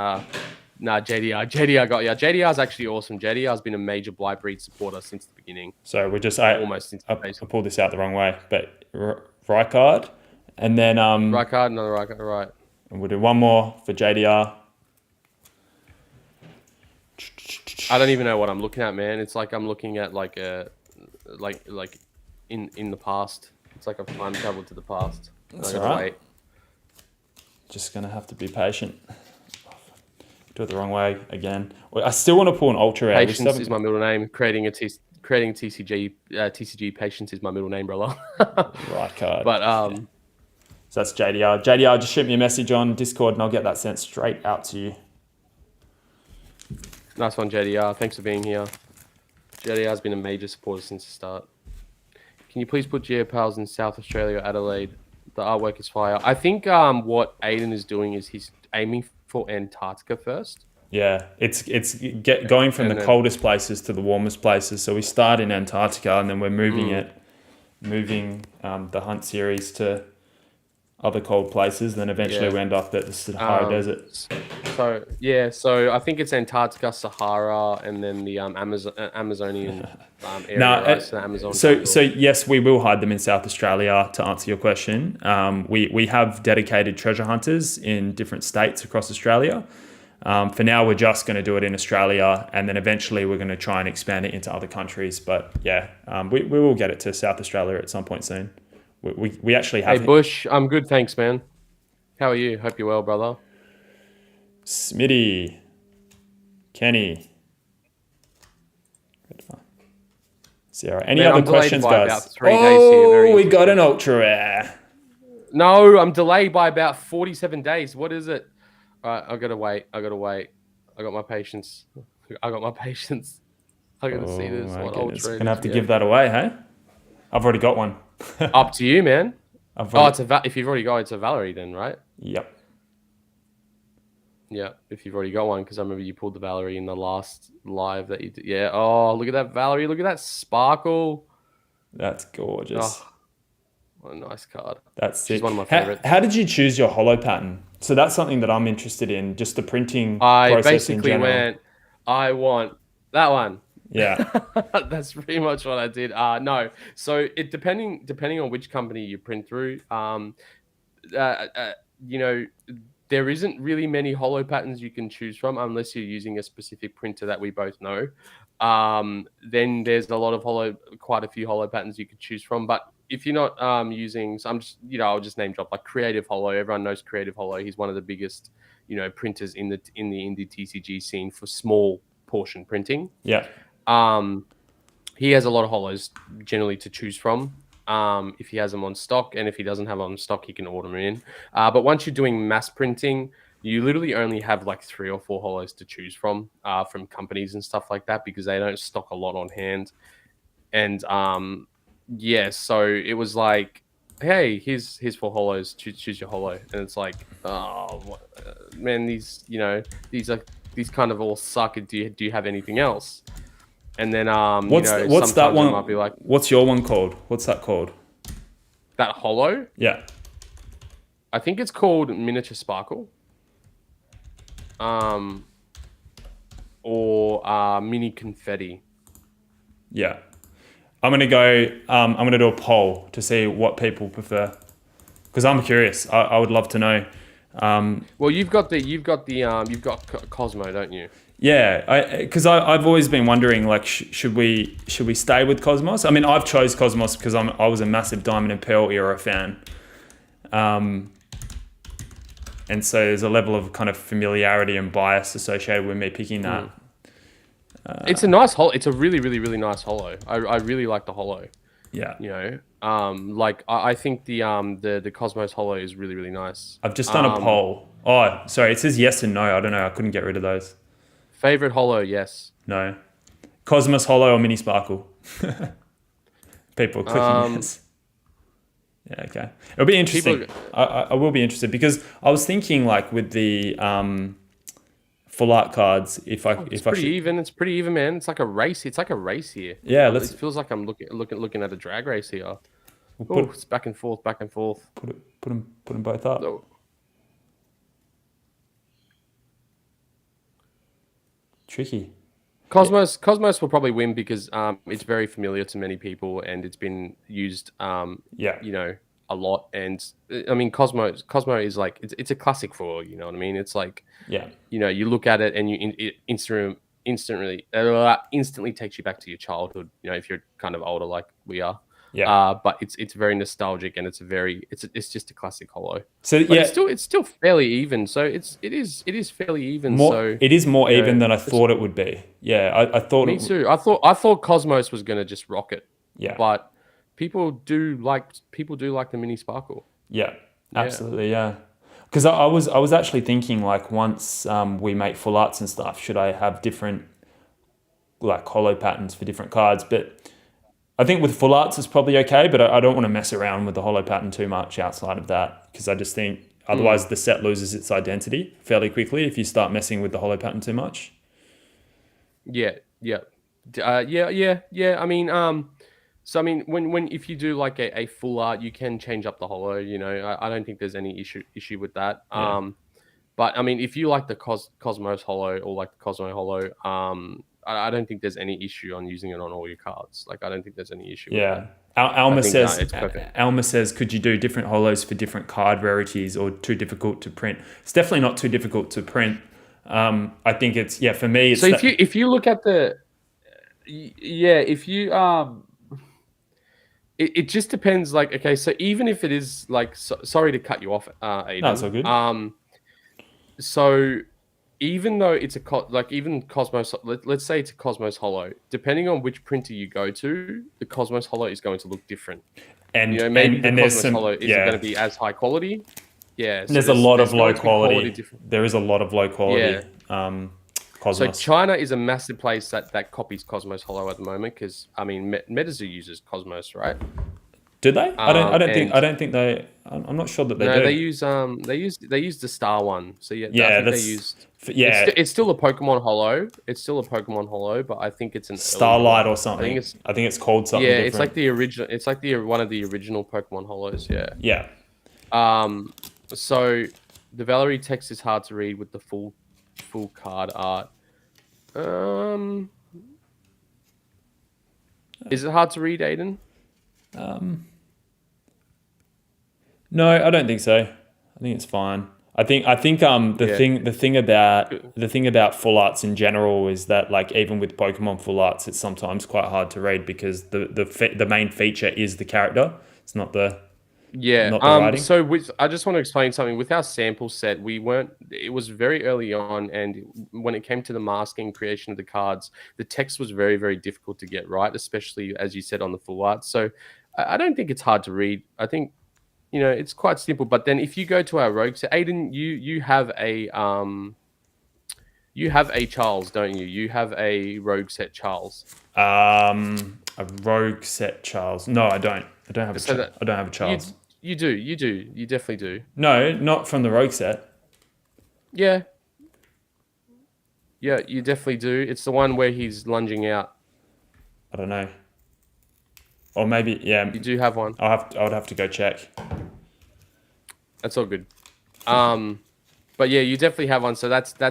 JDR got you. JDR's actually awesome. JDR's been a major Blightbreed supporter since the beginning. So we're just I pulled this out the wrong way, but Rykard, and then Rykard, another Rykard, right? And we'll do one more for JDR. I don't even know what I'm looking at, man. It's like I'm looking at like in the past. It's like I've time traveled to the past. That's all right. Just gonna have to be patient. Do it the wrong way again. I still want to pull an ultra out. Patience is my middle name. Creating TCG. Patience is my middle name, brother. Right card. But So that's JDR. JDR, just shoot me a message on Discord and I'll get that sent straight out to you. Nice one, JDR. Thanks for being here. JDR has been a major supporter since the start. Can you please put Geopals in South Australia, Adelaide? The artwork is fire. I think what Aiden is doing is he's aiming for Antarctica first. Yeah, it's going from the coldest places to the warmest places. So we start in Antarctica and then we're moving the hunt series to other cold places. Then eventually we end up at the Sahara Desert. So I think it's Antarctica, Sahara, and then the Amazonian area. So yes, we will hide them in South Australia. To answer your question, we have dedicated treasure hunters in different states across Australia. For now, we're just going to do it in Australia, and then eventually we're going to try and expand it into other countries. But we will get it to South Australia at some point soon. We actually have. Hey Bush, I'm good, thanks, man. How are you? Hope you're well, brother. Smitty, Kenny, Sarah. Any other questions, guys? We got an ultra rare. No, I'm delayed by about 47 days. What is it? All right, I gotta wait. I got my patience. I gotta see this. What ultra? Gonna have to give that away, hey? I've already got one. Up to you, man. If you've already got it, it's a Valerie then, right? Yep. Yeah, if you've already got one, because I remember you pulled the Valerie in the last live that you did. Yeah. Oh, look at that Valerie. Look at that sparkle. That's gorgeous. Oh, what a nice card. She's one of my favorites. How did you choose your holo pattern? So that's something that I'm interested in, just the printing process in general. I basically went, I want that one. Yeah. That's pretty much what I did. No. So it depending on which company you print through, there isn't really many holo patterns you can choose from unless you're using a specific printer that we both know. Then there's quite a few holo patterns you could choose from. But if you're not using, so I'm just, I'll just name drop like Creative Holo. Everyone knows Creative Holo. He's one of the biggest, printers in the Indie TCG scene for small portion printing. Yeah. He has a lot of holos generally to choose from. If he has them on stock, and if he doesn't have them on stock, he can order them in. But once you're doing mass printing, you literally only have like 3 or 4 holos to choose from companies and stuff like that, because they don't stock a lot on hand. And so it was like, hey, here's 4 holos, choose your holo. And it's like, man, these kind of all suck. Do you have anything else? And then what's that one? Might be like, what's your one called? What's that called? That holo? Yeah. I think it's called Miniature Sparkle. Or Mini Confetti. Yeah. I'm gonna do a poll to see what people prefer, because I'm curious. I would love to know. Well, you've got Cosmo, don't you? Yeah, because I've always been wondering, like, should we stay with Cosmos? I mean, I've chose Cosmos because I was a massive Diamond and Pearl era fan, and so there's a level of kind of familiarity and bias associated with me picking that. It's a nice holo. It's a really, really, really nice holo. I really like the holo. Yeah, You know, like I think the Cosmos holo is really, really nice. I've just done a poll. Oh, sorry, it says yes and no. I don't know. I couldn't get rid of those. Favorite holo, yes. No, Cosmos Holo or Mini Sparkle. People are clicking yes. Yeah, okay. It'll be interesting. I will be interested because I was thinking, like, with the full art cards, if I should... even. It's pretty even, man. It's like a race. It's like a race here. Yeah, it feels like I'm looking at a drag race here. It's back and forth, back and forth. Put them both up. Oh. Tricky. Cosmos will probably win because it's very familiar to many people and it's been used you know, a lot. And I mean, Cosmo is like it's a classic for, you know what I mean? It's like, you know, you look at it and it instantly takes you back to your childhood, you know, if you're kind of older like we are. But it's very nostalgic and it's just a classic holo. So but it's still fairly even. So it is fairly even. It is more even than I thought it would be. Yeah, I thought. Me too. I thought Cosmos was gonna just rock it. Yeah. But people do like the mini sparkle. Yeah, absolutely. Yeah. Because I was actually thinking, like, once we make full arts and stuff, should I have different, like, holo patterns for different cards? But I think with full arts it's probably okay, but I don't want to mess around with the holo pattern too much outside of that because I just think otherwise the set loses its identity fairly quickly if you start messing with the holo pattern too much. Yeah. I mean, so I mean, when if you do like a full art, you can change up the holo. You know, I don't think there's any issue with that. Yeah. But I mean, if you like the Cosmos holo or like the Cosmo holo, I don't think there's any issue on using it on all your cards. Like, I don't think there's any issue. Yeah. Alma says, could you do different holos for different card rarities or too difficult to print? It's definitely not too difficult to print. I think it's, for me. It's so if you look at the, if you, it just depends. Like, okay, so even if it is like, sorry to cut you off, Aiden. No, it's all good. So even though it's even Cosmos, let's say it's a Cosmos holo, depending on which printer you go to, the Cosmos holo is going to look different. And you know, maybe the Cosmos holo isn't going to be as high quality. Yeah, so there's a lot of low quality. There is a lot of low quality. Cosmos. So China is a massive place that copies Cosmos holo at the moment because I mean Metazoo uses Cosmos, right? Do they? I don't think they. I'm not sure that they do. No, they use the Star one. So it's still a Pokemon holo. It's still a Pokemon holo, but I think it's an Starlight or something. I think it's called something. Yeah, different. It's like the original. It's like one of the original Pokemon holos. Yeah. Yeah. So the Valerie text is hard to read with the full card art. Is it hard to read, Aiden? No, I don't think so. I think it's fine. I think the thing about full arts in general is that, like, even with Pokemon full arts, it's sometimes quite hard to read because the main feature is the character. It's not the not the writing. So I just want to explain something. With our sample set, it was very early on, and when it came to the masking creation of the cards, the text was very, very difficult to get right, especially as you said on the full art. So I don't think it's hard to read. I think, you know, it's quite simple. But then if you go to our rogue set, Aiden, you have a Charles, don't you? You have a rogue set Charles. A rogue set Charles. No, I don't. I don't have a Charles. You do. You definitely do. No, not from the rogue set. Yeah. Yeah, you definitely do. It's the one where he's lunging out. I don't know. Or maybe, yeah. You do have one. I would have to go check. That's all good. But yeah, you definitely have one. So that's our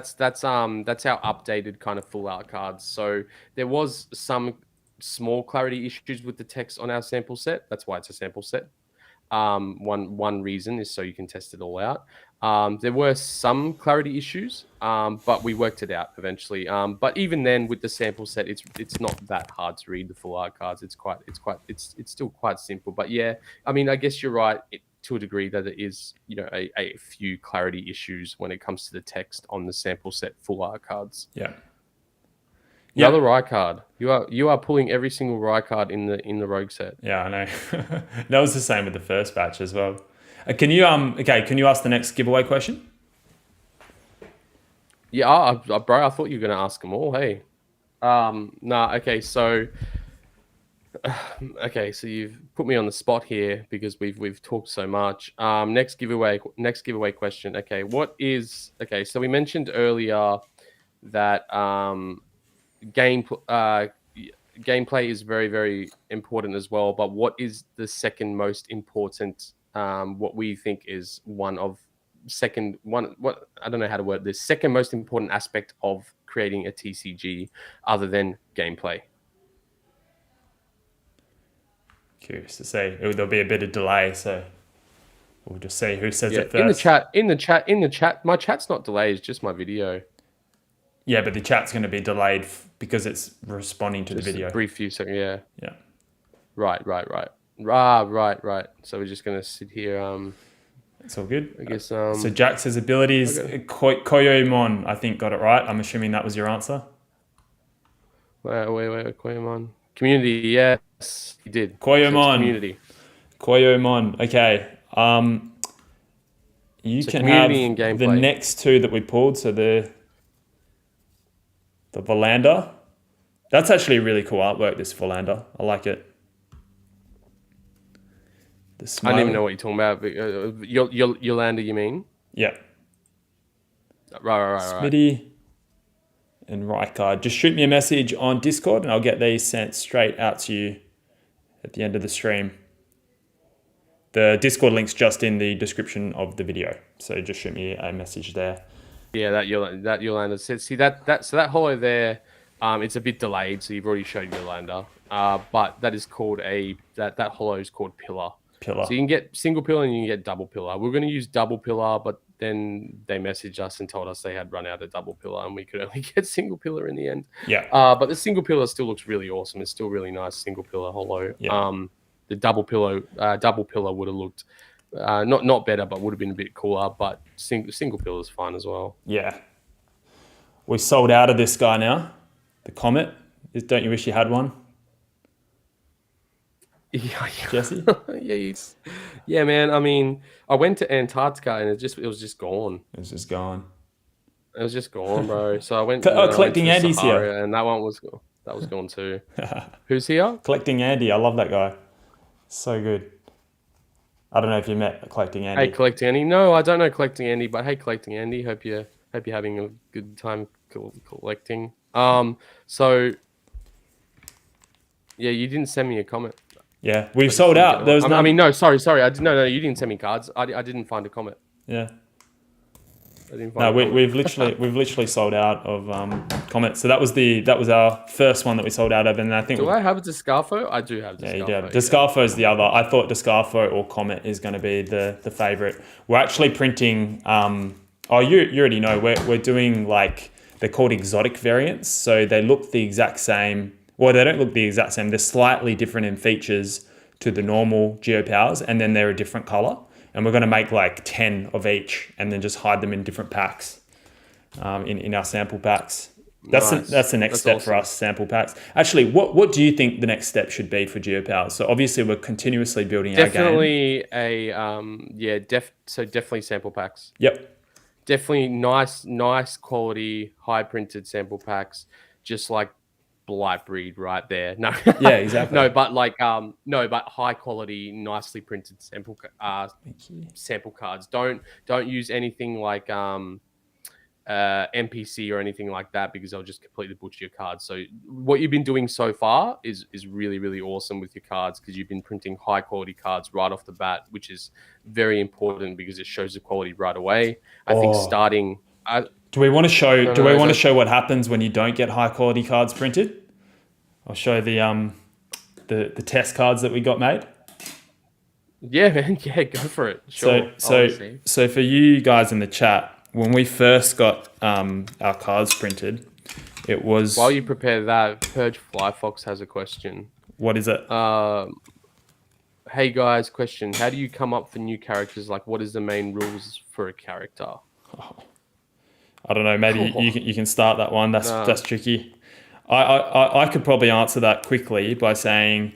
updated kind of full art cards. So there was some small clarity issues with the text on our sample set. That's why it's a sample set. One reason is so you can test it all out. There were some clarity issues, but we worked it out eventually. But even then, with the sample set, it's not that hard to read the full art cards. It's still quite simple. But yeah, I mean, I guess you're right to a degree that there is, a few clarity issues when it comes to the text on the sample set full art cards. Yeah. Another Rye card. You are pulling every single Rye card in the Rogue set. Yeah, I know. That was the same with the first batch as well. Can you ask the next giveaway question? Yeah, bro, I thought you were gonna ask them all. Hey, okay, so you've put me on the spot here because we've talked so much. Next giveaway question. Okay, so we mentioned earlier that gameplay is very, very important as well. But what is the second most important? What we think is what I don't know how to word this. Second most important aspect of creating a TCG, other than gameplay. Curious to see. There'll be a bit of delay, so we'll just see who says it first. In the chat. My chat's not delayed. It's just my video. Yeah, but the chat's going to be delayed because it's responding to the video. A brief few seconds. Yeah. Yeah. Right. So we're just going to sit here. It's all good. I guess. So Jax's abilities, okay. Koyomon, I think got it right. I'm assuming that was your answer. Wait, Koyomon. Community, yes, he did. Koyomon. Community. Koyomon. Okay. You can have the next two that we pulled. So the Verlander. That's actually really cool artwork, this Verlander. I like it. I don't even know what you're talking about. Yolanda, you mean? Yeah. Right. Smitty and Rijkaard. Just shoot me a message on Discord and I'll get these sent straight out to you at the end of the stream. The Discord link's just in the description of the video. So just shoot me a message there. Yeah, that Yolanda said. See that holo there, it's a bit delayed, so you've already showed Yolanda. But that is called that holo is called Pillar. So you can get single pillar and you can get double pillar. We're going to use double pillar, but then they messaged us and told us they had run out of double pillar and we could only get single pillar in the end. Yeah. But the single pillar still looks really awesome. It's still really nice single pillar holo. Yeah. The double pillar would have looked not better, but would have been a bit cooler. But single pillar is fine as well. Yeah. We sold out of this guy now. The Comet. Don't you wish you had one? Yeah, Jesse? Yeah, man. I mean, I went to Antarctica and it was just gone. It was just gone. It was just gone, bro. So I went collecting Andy's here, and that was gone too. Who's here? Collecting Andy. I love that guy. So good. I don't know if you met Collecting Andy. Hey, Collecting Andy. No, I don't know Collecting Andy, but hey, Collecting Andy. Hope you're having a good time collecting. So yeah, you didn't send me a comment. Yeah, we've sold out. There was I mean, no, sorry. No, you didn't send me cards. I didn't find a comment. Yeah. We've literally sold out of comments. So that was our first one that we sold out of, and I think. Do I have a Descarfo? I do have Descarfo. Yeah, you do. Descarfo is the other. I thought Descarfo or Comet is going to be the favorite. We're actually printing. You already know. We're doing they're called exotic variants. So they look the exact same. Well, they don't look the exact same. They're slightly different in features to the normal Geopals, and then they're a different color. And we're going to make 10 of each and then just hide them in different packs in our sample packs. That's the next step for us, sample packs. Actually, what do you think the next step should be for Geopals? So obviously we're continuously building our game. Definitely sample packs. Yep. Definitely nice quality, high printed sample packs, just like Blightbreed right there. No. Yeah, exactly. but high quality, nicely printed sample cards. Don't use anything like NPC or anything like that because they'll just completely butcher your cards. So what you've been doing so far is really, really awesome with your cards because you've been printing high quality cards right off the bat, which is very important because it shows the quality right away. I think starting. Do we want to show? Do we want to show what happens when you don't get high quality cards printed? I'll show the test cards that we got made. Yeah, man. Yeah, go for it. Sure. I want to see. So for you guys in the chat, when we first got our cards printed, it While was, you prepare that, Purge Flyfox has a question. what is it? Hey guys, question. How do you come up for new characters? Like, what is the main rules for a character? I don't know. Maybe you can start that one. That's tricky. I could probably answer that quickly by saying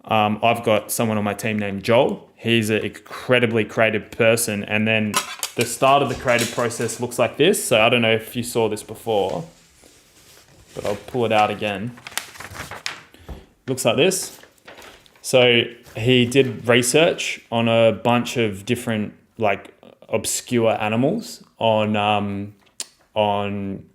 I've got someone on my team named Joel. He's an incredibly creative person, and then the start of the creative process looks like this. So I don't know if you saw this before, but I'll pull it out again. Looks like this. So he did research on a bunch of different like obscure animals on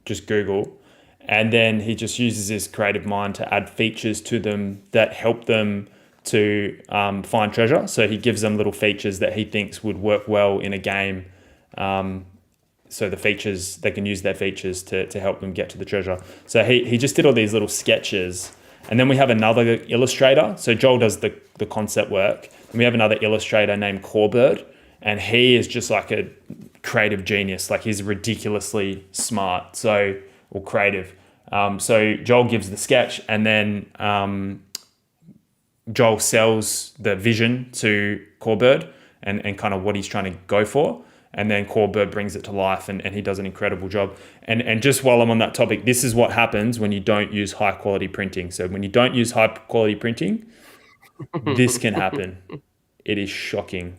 just Google, and then he just uses his creative mind to add features to them that help them to find treasure. So he gives them little features that he thinks would work well in a game. So the features, they can use their features to help them get to the treasure. So he just did all these little sketches. And then we have another illustrator. So Joel does the concept work. And we have another illustrator named Corebird. And he is just like a creative genius. Like he's ridiculously smart, or creative. So Joel gives the sketch, and then Joel sells the vision to Corebird and kind of what he's trying to go for. And then Corebird brings it to life, and he does an incredible job. And just while I'm on that topic, this is what happens when you don't use high quality printing. So when you don't use high quality printing, this can happen. It is shocking.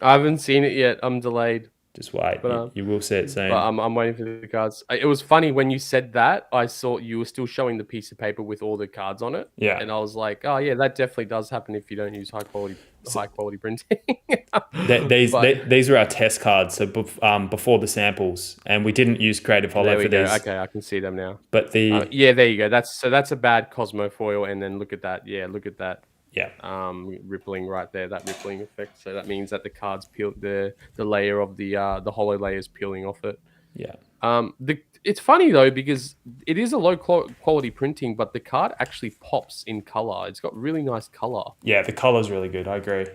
I haven't seen it yet. I'm delayed. Just wait. But, you will see it soon. But I'm waiting for the cards. It was funny when you said that. I saw you were still showing the piece of paper with all the cards on it. Yeah. And I was like, oh yeah, that definitely does happen if you don't use high quality printing. These are our test cards. So before the samples, and we didn't use Creative Holo for these. Okay, I can see them now. But there you go. That's a bad Cosmo foil, and then look at that. Yeah, look at that. Yeah. Rippling right there, that rippling effect. So that means that the cards peel, the layer of the Holo layer is peeling off it. Yeah. It's funny though, because it is a low quality printing, but the card actually pops in color. It's got really nice color. Yeah, the color's really good. I agree.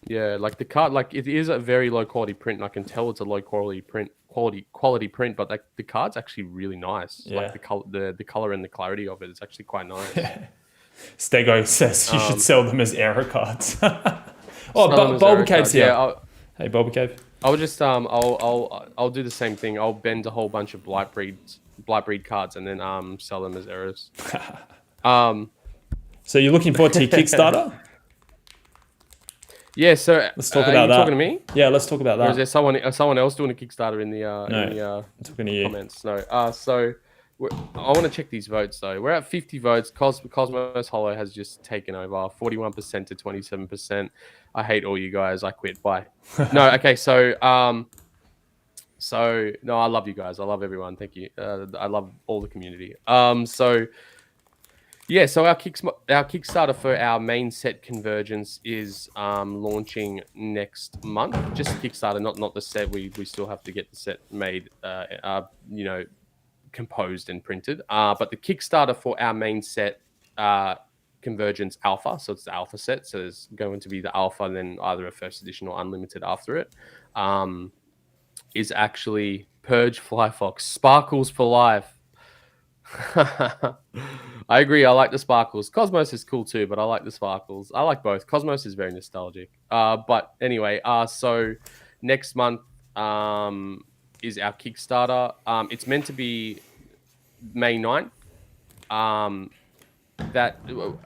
Yeah, like the card, like it is a very low quality print, and I can tell it's a low quality print, but like the card's actually really nice. Yeah. Like the color and the clarity of it is actually quite nice. Stego says you should sell them as error cards. Bulb Cave's here. Yeah, hey, Bulb Cave. I'll just I'll do the same thing. I'll bend a whole bunch of Blightbreed cards and then sell them as errors. So you're looking forward to your Kickstarter? Yeah. So let's talk about that. Talking to me? Yeah, let's talk about that. Or is there someone else doing a Kickstarter in the I'm talking to you. comments? No. So I want to check these votes though. We're at 50 votes. Cosmos Holo has just taken over, 41% to 27%. I hate all you guys. I quit. Bye. No. Okay. So no, I love you guys. I love everyone. Thank you. I love all the community. So yeah. So our Kickstarter for our main set Convergence is launching next month. Just Kickstarter, not the set. We still have to get the set made. Composed and printed, but the Kickstarter for our main set Convergence Alpha, so it's the Alpha set, so there's going to be the Alpha and then either a first edition or unlimited after it, is actually Purge Flyfox Sparkles for life. I agree, I like the sparkles. Cosmos is cool too, but I like the sparkles. I like both. Cosmos is very nostalgic, but anyway, so next month is our Kickstarter. It's meant to be May 9th. That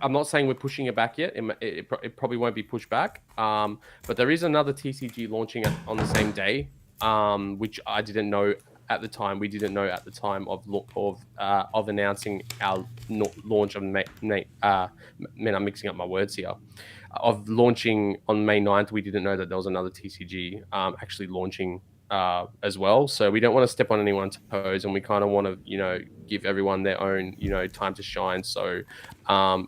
I'm not saying we're pushing it back yet. It probably won't be pushed back. But there is another TCG launching on the same day, which I didn't know at the time. We didn't know at the time of announcing our launch of May. Man, I'm mixing up my words here. Of launching on May 9th, we didn't know that there was another TCG actually launching as well. So we don't want to step on anyone's toes, and we kind of want to, give everyone their own, time to shine. So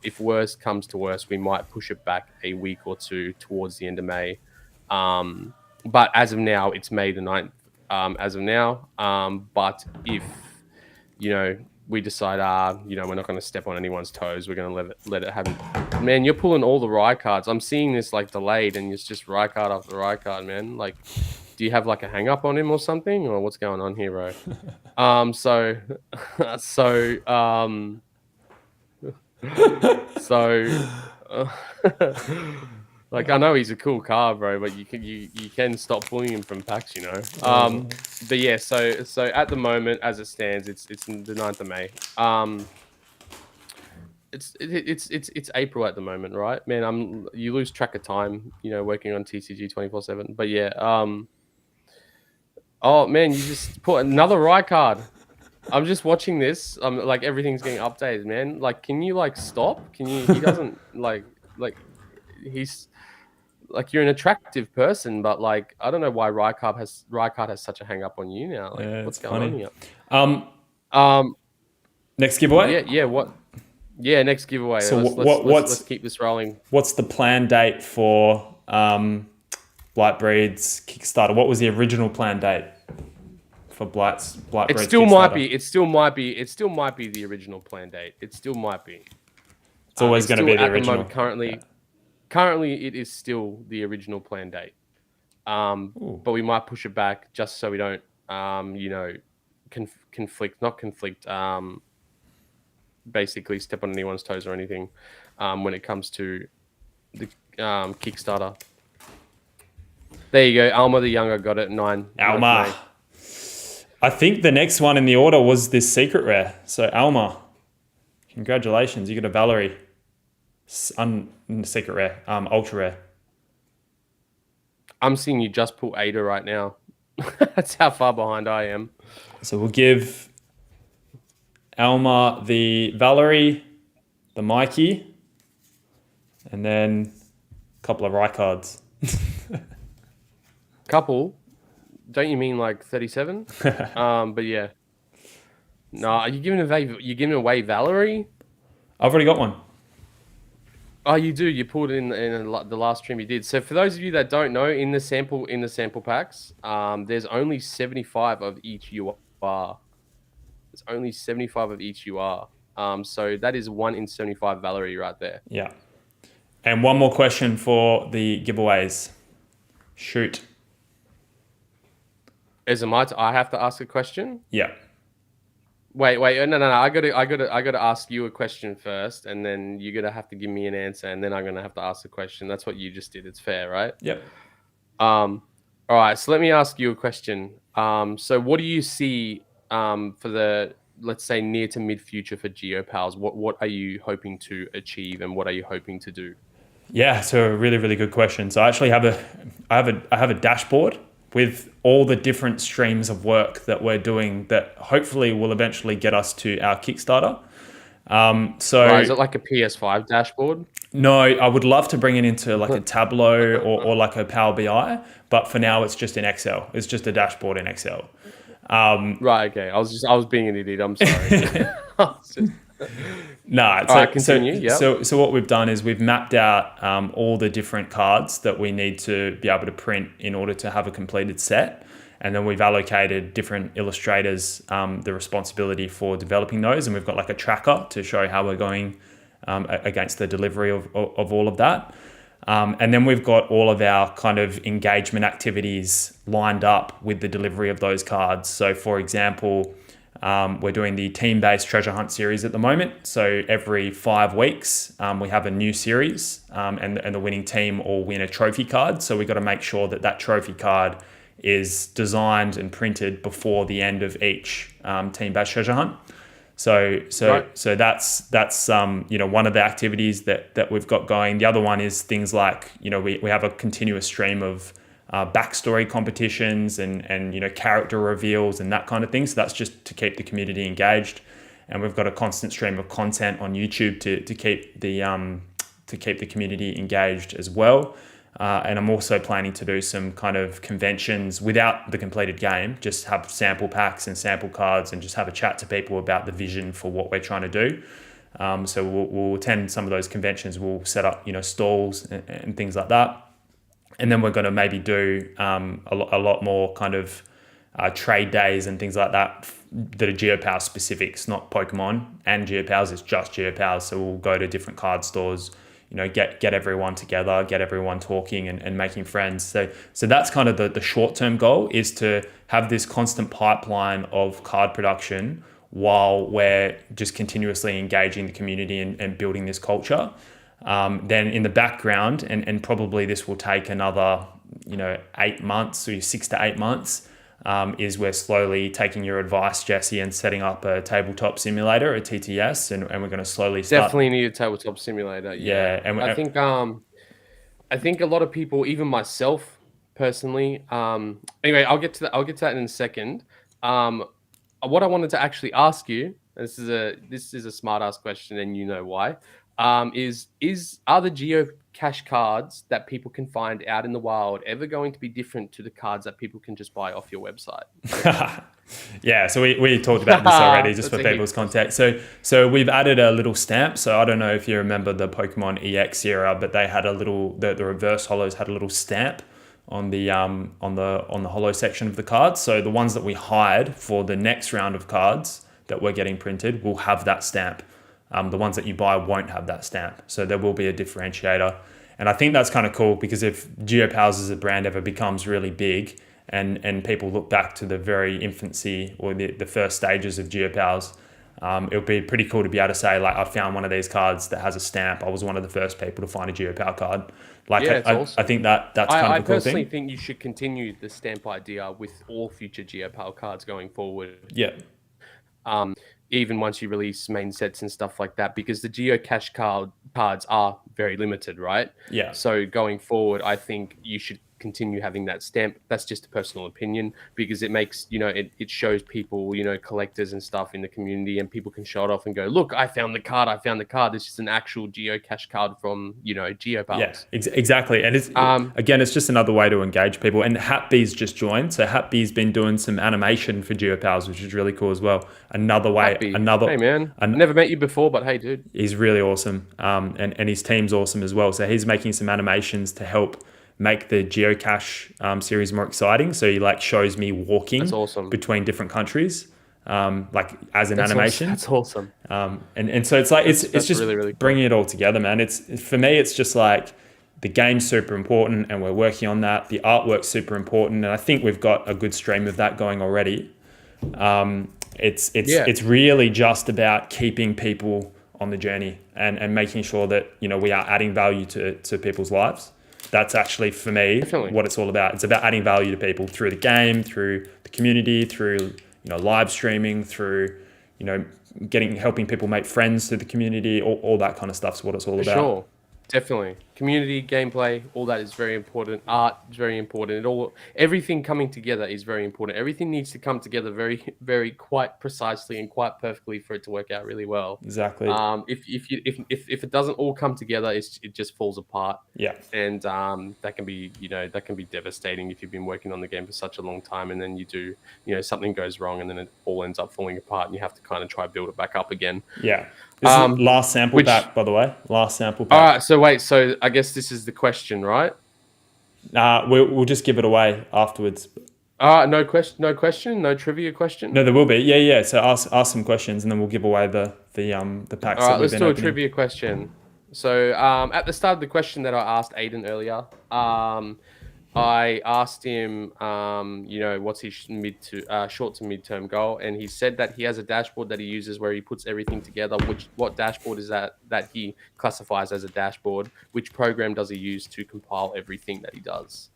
if worst comes to worst, we might push it back a week or two towards the end of May. But as of now, it's May the 9th. As of now. But if, we decide, we're not going to step on anyone's toes, we're going to let it have Man, you're pulling all the Rye cards. I'm seeing this like delayed, and it's just Rye card after Rye card, man. Like, do you have like a hang up on him or something, or what's going on here, bro? So, so, so, like, I know he's a cool card, bro, but you can stop pulling him from packs, you know. But yeah, so at the moment, as it stands, it's the 9th of May. It's April at the moment, right? Man, you lose track of time, you know, working on TCG 24/7. But yeah, oh man, you just put another Rye card. I'm just watching this. Like everything's getting updated, man. Like, can you like stop? Can you? He doesn't like he's like, you're an attractive person, but like I don't know why Rye card has such a hang up on you now. Like, what's going on here? Next giveaway. Yeah. What? Yeah, next giveaway. So let's keep this rolling. What's the plan date for Blightbreed's Kickstarter? What was the original plan date for Blightbreed's Kickstarter? It still might be the original plan date. It still might be. It's always going to be the original. Currently, it is still the original plan date. But we might push it back just so we don't, conflict. Basically step on anyone's toes or anything when it comes to the Kickstarter. There you go. Alma the Younger got it 9. Alma. I think the next one in the order was this secret rare. So Alma, congratulations. You got a Valerie. Secret rare. Ultra rare. I'm seeing you just pull Ada right now. That's how far behind I am. So we'll give Alma the Valerie, the Mikey, and then a couple of Rye cards. Couple? Don't you mean like 37? But yeah. No, are you giving away Valerie? I've already got one. Oh, you do. You pulled it in the last stream you did. So for those of you that don't know, in the sample packs, there's only 75 of each UR. There's only 75 of each UR. So that is 1 in 75 Valerie right there. Yeah. And one more question for the giveaways. Shoot. I have to ask a question? Yeah. Wait, no. I gotta ask you a question first, and then you're gonna have to give me an answer, and then I'm gonna have to ask a question. That's what you just did. It's fair, right? Yep. All right. So let me ask you a question. So what do you see for the, let's say, near to mid future for Geopals? What are you hoping to achieve, and what are you hoping to do? Yeah, so a really, really good question. So I actually have a dashboard with all the different streams of work that we're doing that hopefully will eventually get us to our Kickstarter. Is it like a PS5 dashboard? No, I would love to bring it into like a Tableau or like a Power BI, but for now it's just in Excel. It's just a dashboard in Excel. Right. Okay. I was being an idiot. I'm sorry. Continue. Yep. So what we've done is we've mapped out all the different cards that we need to be able to print in order to have a completed set. And then we've allocated different illustrators the responsibility for developing those. And we've got like a tracker to show how we're going against the delivery of all of that. And then we've got all of our kind of engagement activities lined up with the delivery of those cards. So for example, we're doing the team-based treasure hunt series at the moment. So every 5 weeks, we have a new series and the winning team will win a trophy card. So we've got to make sure that trophy card is designed and printed before the end of each team-based treasure hunt. So that's one of the activities that we've got going. The other one is things like, we have a continuous stream of backstory competitions and character reveals and that kind of thing. So that's just to keep the community engaged. And we've got a constant stream of content on YouTube to keep the community engaged as well. And I'm also planning to do some kind of conventions without the completed game, just have sample packs and sample cards and just have a chat to people about the vision for what we're trying to do. So we'll attend some of those conventions. We'll set up, stalls and things like that. And then we're going to maybe do a lot more kind of trade days and things like that are Geopals specific. It's not Pokemon and Geopals, it's just Geopals. So we'll go to different card stores, get everyone together, get everyone talking and making friends. So that's kind of the short-term goal, is to have this constant pipeline of card production while we're just continuously engaging the community and building this culture. Then in the background, and probably this will take another 8 months or 6 to 8 months, is we're slowly taking your advice, Jesse, and setting up a tabletop simulator, a TTS, and we're going to slowly start. Definitely need a tabletop simulator. Yeah, and I think a lot of people, even myself personally. Anyway, I'll get to that in a second. What I wanted to actually ask you, this is a smart ass question, and you know why. Are the geocache cards that people can find out in the wild ever going to be different to the cards that people can just buy off your website? Yeah, so we talked about this already, just for people's context. So we've added a little stamp. So I don't know if you remember the Pokemon EX era, but they had the reverse holos had a little stamp on the holo section of the cards. So the ones that we hide for the next round of cards that we're getting printed will have that stamp. The ones that you buy won't have that stamp. So there will be a differentiator. And I think that's kind of cool, because if Geopals as a brand ever becomes really big and people look back to the very infancy or the first stages of Geopals, it would be pretty cool to be able to say, like, I found one of these cards that has a stamp. I was one of the first people to find a Geopal card. Awesome. I think that's kind of a cool thing. I personally think you should continue the stamp idea with all future Geopal cards going forward. Yeah. Even once you release main sets and stuff like that, because the geocache cards are very limited, right? Yeah. So going forward, I think you should continue having that stamp. That's just a personal opinion, because it makes, it shows people, collectors and stuff in the community, and people can show it off and go, look, I found the card. This is an actual geocache card from, Geopals. Yeah, exactly. And it's, again, it's just another way to engage people. And Hatbee's just joined. So Hatbee's been doing some animation for Geopals, which is really cool as well. Another way, Hey man, never met you before, but hey dude. He's really awesome. And his team's awesome as well. So he's making some animations to help make the geocache series more exciting. So he shows me walking between different countries, as an animation. That's awesome. And so it's just really, really cool. Bringing it all together, man. For me, it's just like the game's super important, and we're working on that. The artwork's super important, and I think we've got a good stream of that going already. It's really just about keeping people on the journey and making sure that we are adding value to people's lives. That's actually, for me, what it's all about. It's about adding value to people through the game, through the community, through live streaming, through helping people make friends through the community. All that kind of stuff's what it's all about. Sure. Definitely. Community, gameplay, all that is very important. Art is very important. Everything coming together is very important. Everything needs to come together very, very quite precisely and quite perfectly for it to work out really well. Exactly. If it doesn't all come together, it just falls apart. Yeah. And that can be devastating if you've been working on the game for such a long time, and then you do something goes wrong, and then it all ends up falling apart, and you have to kind of try build it back up again. Yeah. This is last sample pack, by the way. Last sample pack. All right. So wait. So I guess this is the question, right? We'll just give it away afterwards. No question. No trivia question. No, there will be. Yeah. So ask some questions, and then we'll give away the packs. All right. Let's do a trivia question. So at the start of the question that I asked Aiden earlier, I asked him, what's his short to mid-term goal, and he said that he has a dashboard that he uses where he puts everything together. What dashboard is that he classifies as a dashboard? Which program does he use to compile everything that he does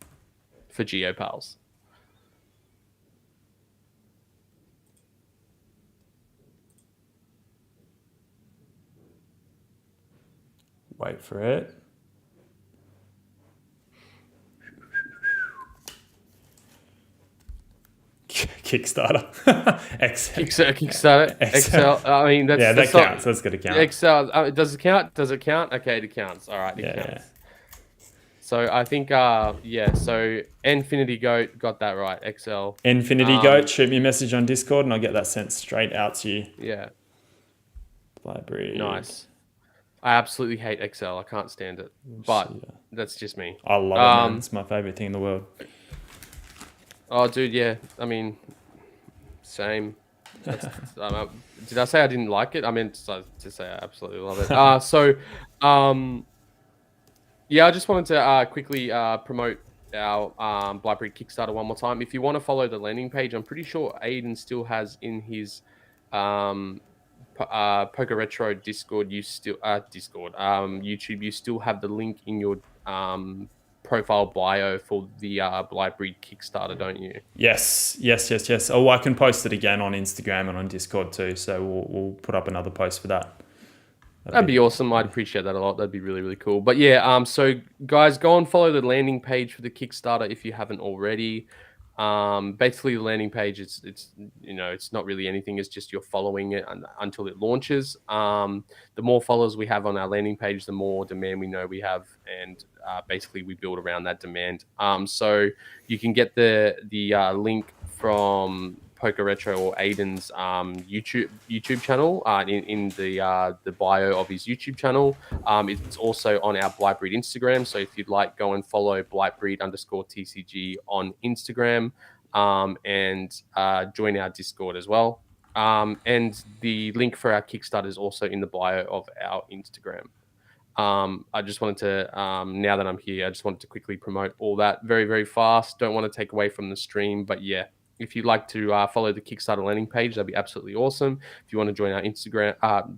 for Geopals? Wait for it. Kickstarter. Kickstarter. Excel. I mean, that counts. That's going to count. Excel. Does it count? Does it count? Okay, it counts. All right, it counts. So I think, so Infinity Goat got that right. Excel. Infinity Goat, shoot me a message on Discord, and I'll get that sent straight out to you. Yeah. Blightbreed. Nice. I absolutely hate Excel. I can't stand it. But that's just me. I love it, man. It's my favorite thing in the world. Oh, dude, yeah. I mean, same. Did I say I didn't like it? I meant to say I absolutely love it. Yeah, I just wanted to quickly promote our Blightbreed Kickstarter one more time. If you want to follow the landing page, I'm pretty sure Aiden still has in his um, Poker Retro Discord. You still Discord YouTube. You still have the link in your profile bio for the Blightbreed Kickstarter, don't you? Yes. Oh, I can post it again on Instagram and on Discord too. So we'll put up another post for that. That'd be awesome. I'd appreciate that a lot. That'd be really, really cool. But yeah, so guys, go and follow the landing page for the Kickstarter if you haven't already. Basically, the landing page, it's it's not really anything. It's just you're following it until it launches. The more followers we have on our landing page, the more demand we know we have, and basically we build around that demand. So you can get the link from Poker Retro or Aiden's YouTube channel in the bio of his YouTube channel. It's also on our Blightbreed Instagram. So if you'd like, go and follow Blightbreed_TCG on Instagram and join our Discord as well. And the link for our Kickstarter is also in the bio of our Instagram. I just wanted to, now that I'm here, I just wanted to quickly promote all that very, very fast. Don't want to take away from the stream, but yeah, if you'd like to follow the Kickstarter landing page, that'd be absolutely awesome. If you want to join our Instagram,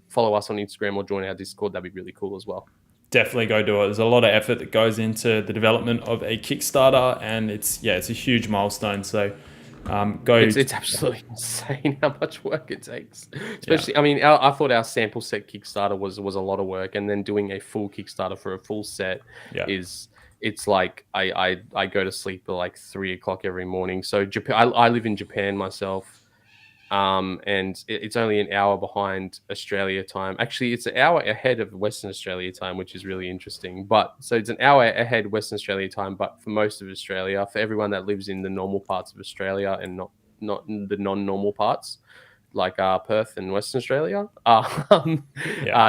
follow us on Instagram or join our Discord, that'd be really cool as well. Definitely go do it. There's a lot of effort that goes into the development of a Kickstarter, and it's a huge milestone. So go. It's absolutely insane how much work it takes. Especially, I mean, I thought our sample set Kickstarter was a lot of work, and then doing a full Kickstarter for a full set it's like I go to sleep at like 3 o'clock every morning. So Japan, I live in Japan myself. And it's only an hour behind Australia time. Actually, it's an hour ahead of Western Australia time, which is really interesting. But so it's an hour ahead Western Australia time, but for most of Australia, for everyone that lives in the normal parts of Australia and not the non-normal parts, like Perth and Western Australia,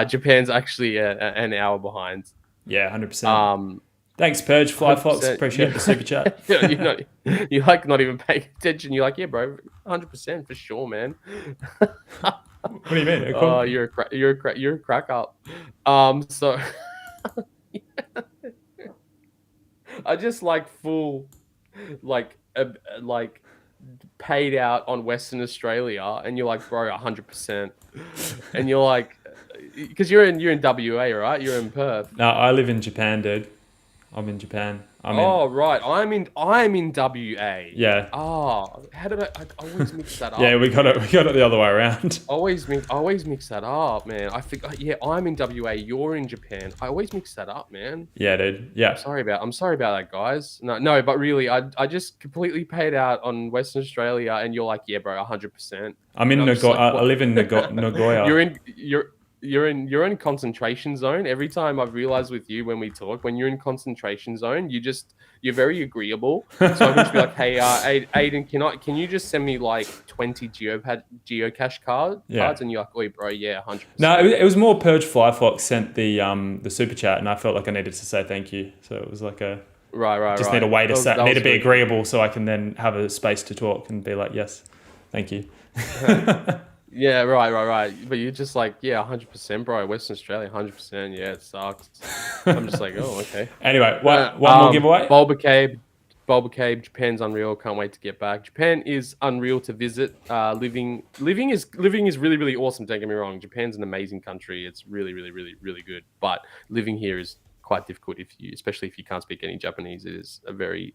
Japan's actually an hour behind. Yeah, 100%. Thanks, Purge Fly Fox. Appreciate the super chat. You're like not even paying attention. You're like, yeah, bro, 100% for sure, man. What do you mean? Oh, you're a crack up. So I just like full, like paid out on Western Australia, and you're like, bro, 100%, and you're like, because you're in WA, right? You're in Perth. No, I live in Japan, dude. I'm in Japan. Right. I'm in WA. Yeah. Oh, how did I always mix that up? Yeah, we got it the other way around. Always mix that up, man. I think I'm in WA, you're in Japan. I always mix that up, man. Yeah, dude. Yeah. I'm sorry about that, guys. No, but really, I just completely paid out on Western Australia, and you're like, yeah, bro, 100%. I'm in Nagoya. I live in Nagoya. You're in concentration zone. Every time I've realized with you when we talk, when you're in concentration zone, you're very agreeable. So I can just be like, hey, Aiden, can you just send me like 20 geocache cards? And you're like, oi, bro, yeah, 100%. No, it was more Purge Fly Fox sent the super chat, and I felt like I needed to say thank you. So it was like a right. Just need a way to say, need to be agreeable, so I can then have a space to talk and be like, yes, thank you. Yeah, right. But you're just like, yeah, 100%, bro. Western Australia, 100%. Yeah, it sucks. I'm just like, oh, okay. Anyway, one more giveaway. Bulba Cave, Japan's unreal. Can't wait to get back. Japan is unreal to visit. Living is really, really awesome. Don't get me wrong. Japan's an amazing country. It's really, really, really, really good. But living here is quite difficult especially if you can't speak any Japanese. It is a very,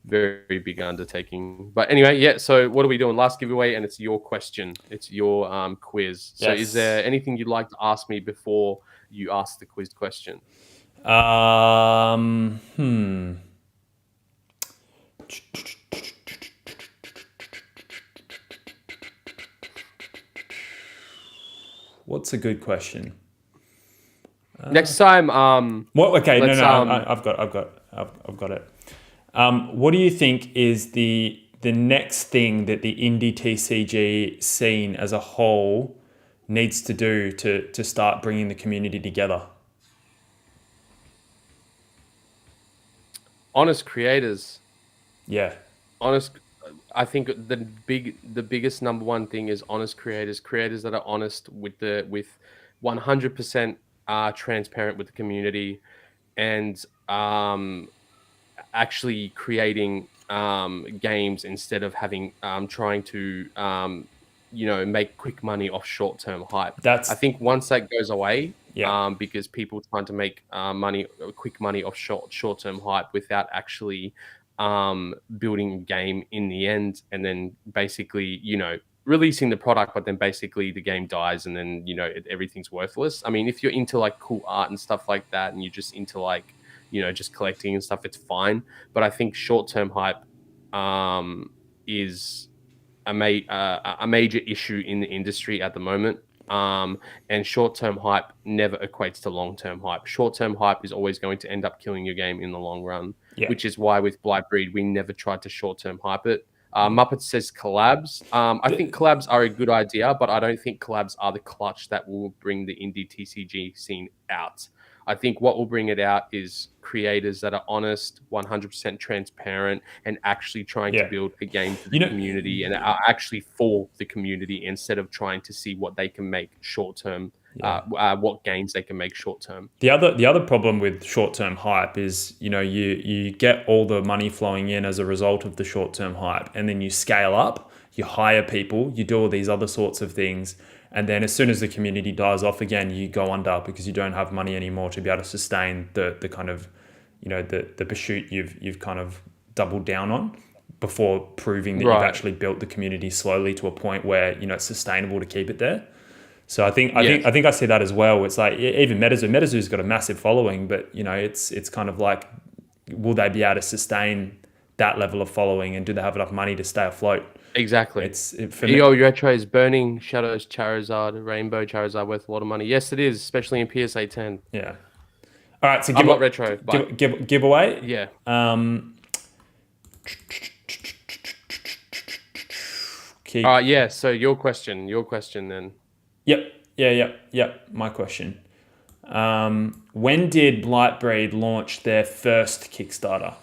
very big undertaking. But anyway, yeah, so what are we doing? Last giveaway, and it's your question. It's your quiz. So is there anything you'd like to ask me before you ask the quiz question? What's a good question? Next time, Okay, no, I've got it. What do you think is the next thing that the Indie TCG scene as a whole needs to do to start bringing the community together? Honest creators. Yeah. I think the biggest number one thing is honest creators that are honest with 100% transparent with the community. and actually creating games instead of having trying to make quick money off short-term hype. I That's think once that goes away, yeah, because people trying to make quick money off short-term hype without actually building a game in the end, and then basically releasing the product, but then basically the game dies, and then everything's worthless. I mean, if you're into like cool art and stuff like that, and you're just into like just collecting and stuff, it's fine. But I think short-term hype is a major issue in the industry at the moment. And short-term hype never equates to long-term hype. Short-term hype is always going to end up killing your game in the long run, yeah, which is why with Blightbreed, we never tried to short-term hype it. Muppet says collabs. I think collabs are a good idea, but I don't think collabs are the clutch that will bring the indie TCG scene out. I think what will bring it out is creators that are honest, 100% transparent, and actually trying to yeah. build a game for the You know, community and are actually for the community instead of trying to see what they can make short term, yeah. what games they can make short term. The other problem with short-term hype is, you get all the money flowing in as a result of the short-term hype, and then you scale up, you hire people, you do all these other sorts of things, and then as soon as the community dies off again, you go under because you don't have money anymore to be able to sustain the kind of, the pursuit you've kind of doubled down on before proving that you've Right. actually built the community slowly to a point where it's sustainable to keep it there. So I think Yes. I see that as well. It's like even Metazu's got a massive following, but it's kind of like, will they be able to sustain that level of following, and do they have enough money to stay afloat? Exactly. For me, EO Retro is Burning Shadows Charizard, Rainbow Charizard worth a lot of money. Yes, it is, especially in PSA 10. yeah. All right, so I'm not retro, but giveaway. yeah. Keep, All right, yeah. So your question then. Yep. Yeah. My question. When did Blightbreed launch their first Kickstarter?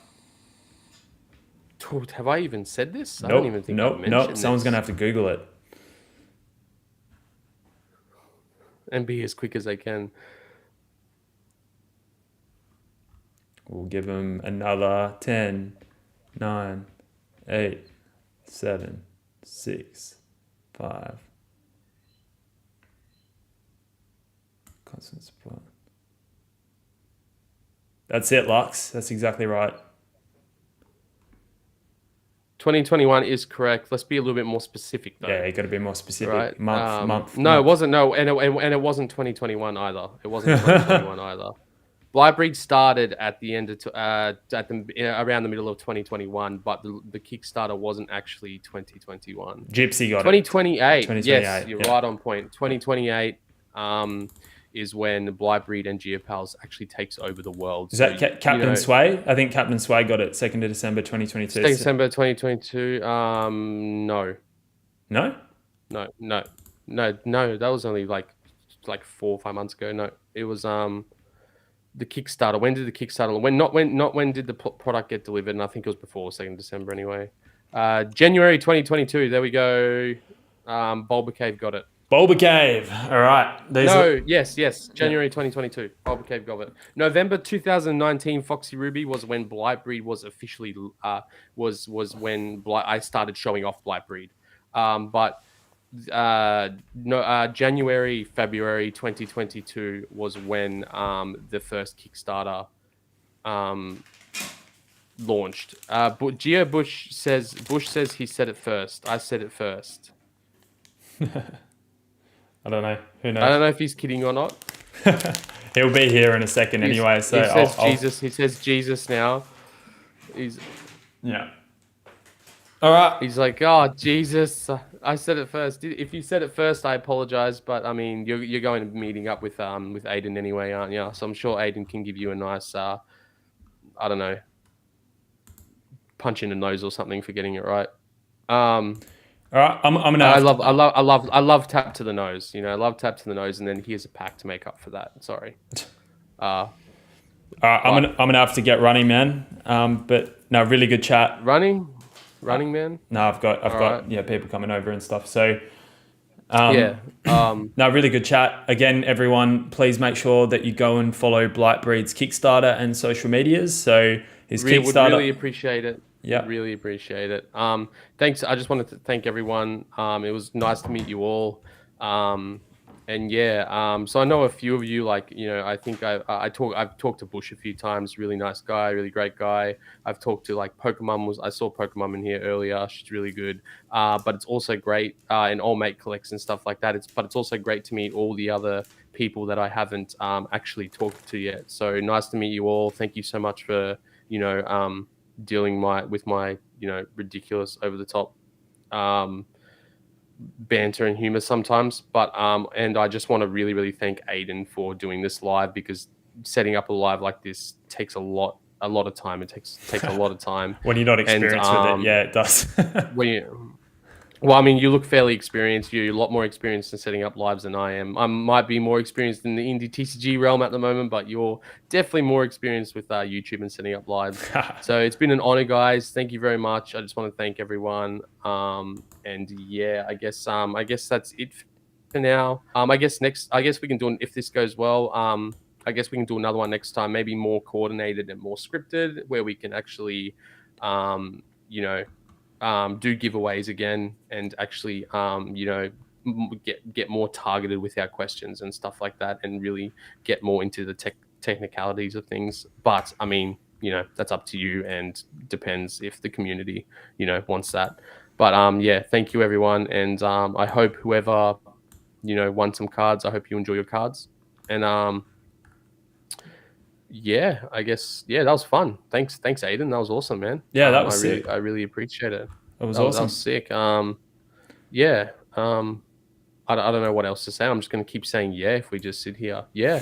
Dude, have I even said this? I don't even think I've mentioned Nope. Someone's this. gonna have to Google it. And be as quick as they can. We'll give them another 10, 9, 8, 7, 6, 5. Constant support. That's it, Lux. That's exactly right. 2021 is correct. Let's be a little bit more specific, though. Yeah, you got to be more specific. Right? Month. No, it wasn't. No, and it wasn't 2021 either. It wasn't 2021 either. Blightbreed started at the end of around the middle of 2021, but the Kickstarter wasn't actually 2021. Gypsy got 2028. 2028. Yes, you're right on point. 2028 is when Blightbreed and Geopals actually takes over the world. Is that Captain Sway? I think Captain Sway got it 2nd of December 2022. December 2022. No. No? No. That was only like 4 or 5 months ago. No, it was the Kickstarter. When did the Kickstarter? When did the product get delivered? And I think it was before 2nd December anyway. January 2022. There we go. Bulba Cave got it. Bulba Cave. All right. Yes. January 2022. Bulba Cave got it. November 2019. Foxy Ruby was when Blightbreed was officially was when I started showing off Blightbreed. But January, February 2022 was when the first Kickstarter launched. But Bush says he said it first. I said it first. I don't know. Who knows? I don't know if he's kidding or not. He'll be here in a second anyway. So he says Jesus. He says Jesus now. Yeah. All right. He's like, oh Jesus! I said it first. If you said it first, I apologize. But I mean, you're going to be meeting up with Aiden anyway, aren't you? So I'm sure Aiden can give you a nice, I don't know, punch in the nose or something for getting it right. All right, I'm gonna. I love tap to the nose. I love tap to the nose, and then here's a pack to make up for that. Sorry. I'm gonna have to get running, man. But no, really good chat. Running, man. No, I've got right. people coming over and stuff. So, Yeah. No, really good chat. Again, everyone, please make sure that you go and follow Blightbreed's Kickstarter and social medias. So his Would really Kickstarter, appreciate it. Would yeah. really appreciate it. Thanks. I just wanted to thank everyone. It was nice to meet you all. And yeah, so I know a few of you, like, I think I've talked to Bush a few times. Really nice guy, really great guy. I've talked to, like, Pokemon. I saw Pokemon in here earlier. She's really good. But it's also great, and all mate collects and stuff like that. But it's also great to meet all the other people that I haven't actually talked to yet. So nice to meet you all. Thank you so much for dealing with my ridiculous, over the top banter and humor sometimes. But and I just want to really, really thank Aiden for doing this live, because setting up a live like this takes a lot of time. It takes a lot of time. When you're not experienced with it, yeah, it does. Well, I mean, you look fairly experienced. You're a lot more experienced in setting up lives than I am. I might be more experienced in the Indie TCG realm at the moment, but you're definitely more experienced with YouTube and setting up lives. So it's been an honor, guys. Thank you very much. I just want to thank everyone. And yeah, I guess that's it for now. I guess we can do, if this goes well, I guess we can do another one next time, maybe more coordinated and more scripted, where we can actually, do giveaways again, and actually, get more targeted with our questions and stuff like that, and really get more into the technicalities of things. But I mean, that's up to you, and depends if the community, wants that. But yeah, thank you everyone, and I hope whoever won some cards, I hope you enjoy your cards, and yeah, I guess, yeah, that was fun. Thanks, Aiden. That was awesome, man. Yeah, that was sick. I really appreciate it. That was awesome. That was sick. Yeah. I don't know what else to say. I'm just gonna keep saying yeah if we just sit here. Yeah,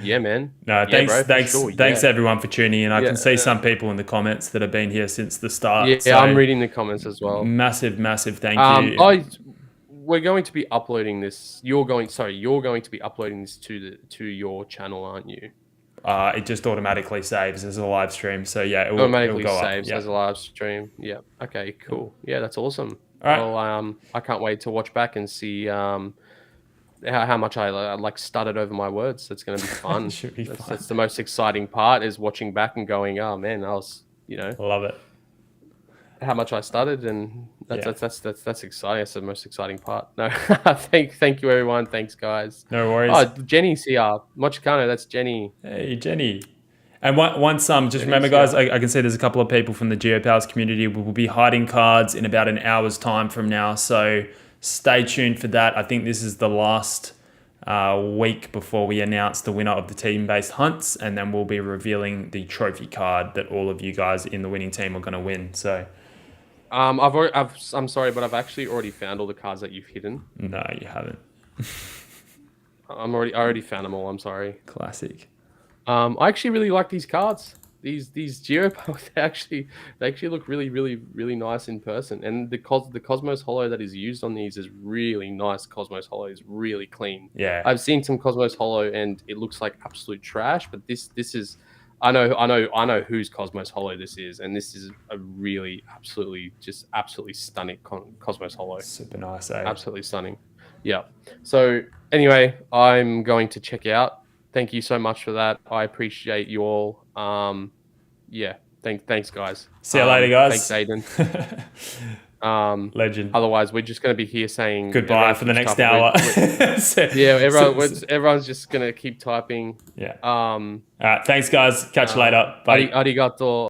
yeah, man. No, yeah, thanks, bro, thanks everyone for tuning in. I can see some yeah. people in the comments that have been here since the start. Yeah, so I'm reading the comments as well. Massive thank you. We're going to be uploading this. You're going to be uploading this to your channel, aren't you? It just automatically saves as a live stream. So yeah, it automatically go saves up. as a live stream. Yeah. Okay, cool. Yeah, that's awesome. All right. Well, I can't wait to watch back and see how much I stuttered over my words. That's going to be fun. Should be fun. That's the most exciting part, is watching back and going, oh man, I was, love it. How much I stuttered, and that's exciting. That's the most exciting part. No, thank you everyone. Thanks guys. No worries. Oh, Jenny's here. Mochicano, that's Jenny. Hey Jenny. And once just remember, guys, I can see there's a couple of people from the Geopals community. We will be hiding cards in about an hour's time from now, so stay tuned for that. I think this is the last week before we announce the winner of the team-based hunts, and then we'll be revealing the trophy card that all of you guys in the winning team are going to win. So, I'm sorry, but I've actually already found all the cards that you've hidden. No, you haven't. I already found them all. I'm sorry. Classic. I actually really like these cards. These Geopals, they actually look really, really, really nice in person. And the Cosmos Holo that is used on these is really nice. Cosmos Holo is really clean. Yeah. I've seen some Cosmos Holo and it looks like absolute trash, but this is, I know whose Cosmos Holo this is, and this is a really absolutely stunning Cosmos Holo. Super nice, eh? Absolutely stunning. Yeah. So anyway, I'm going to check out. Thank you so much for that. I appreciate you all. Yeah. Thanks, guys. See you later, guys. Thanks, Aiden. Legend. Otherwise, we're just going to be here saying goodbye for the next hour. Yeah, everyone's just going to keep typing. Yeah. All right. Thanks, guys. Catch you later. Bye. Arigato.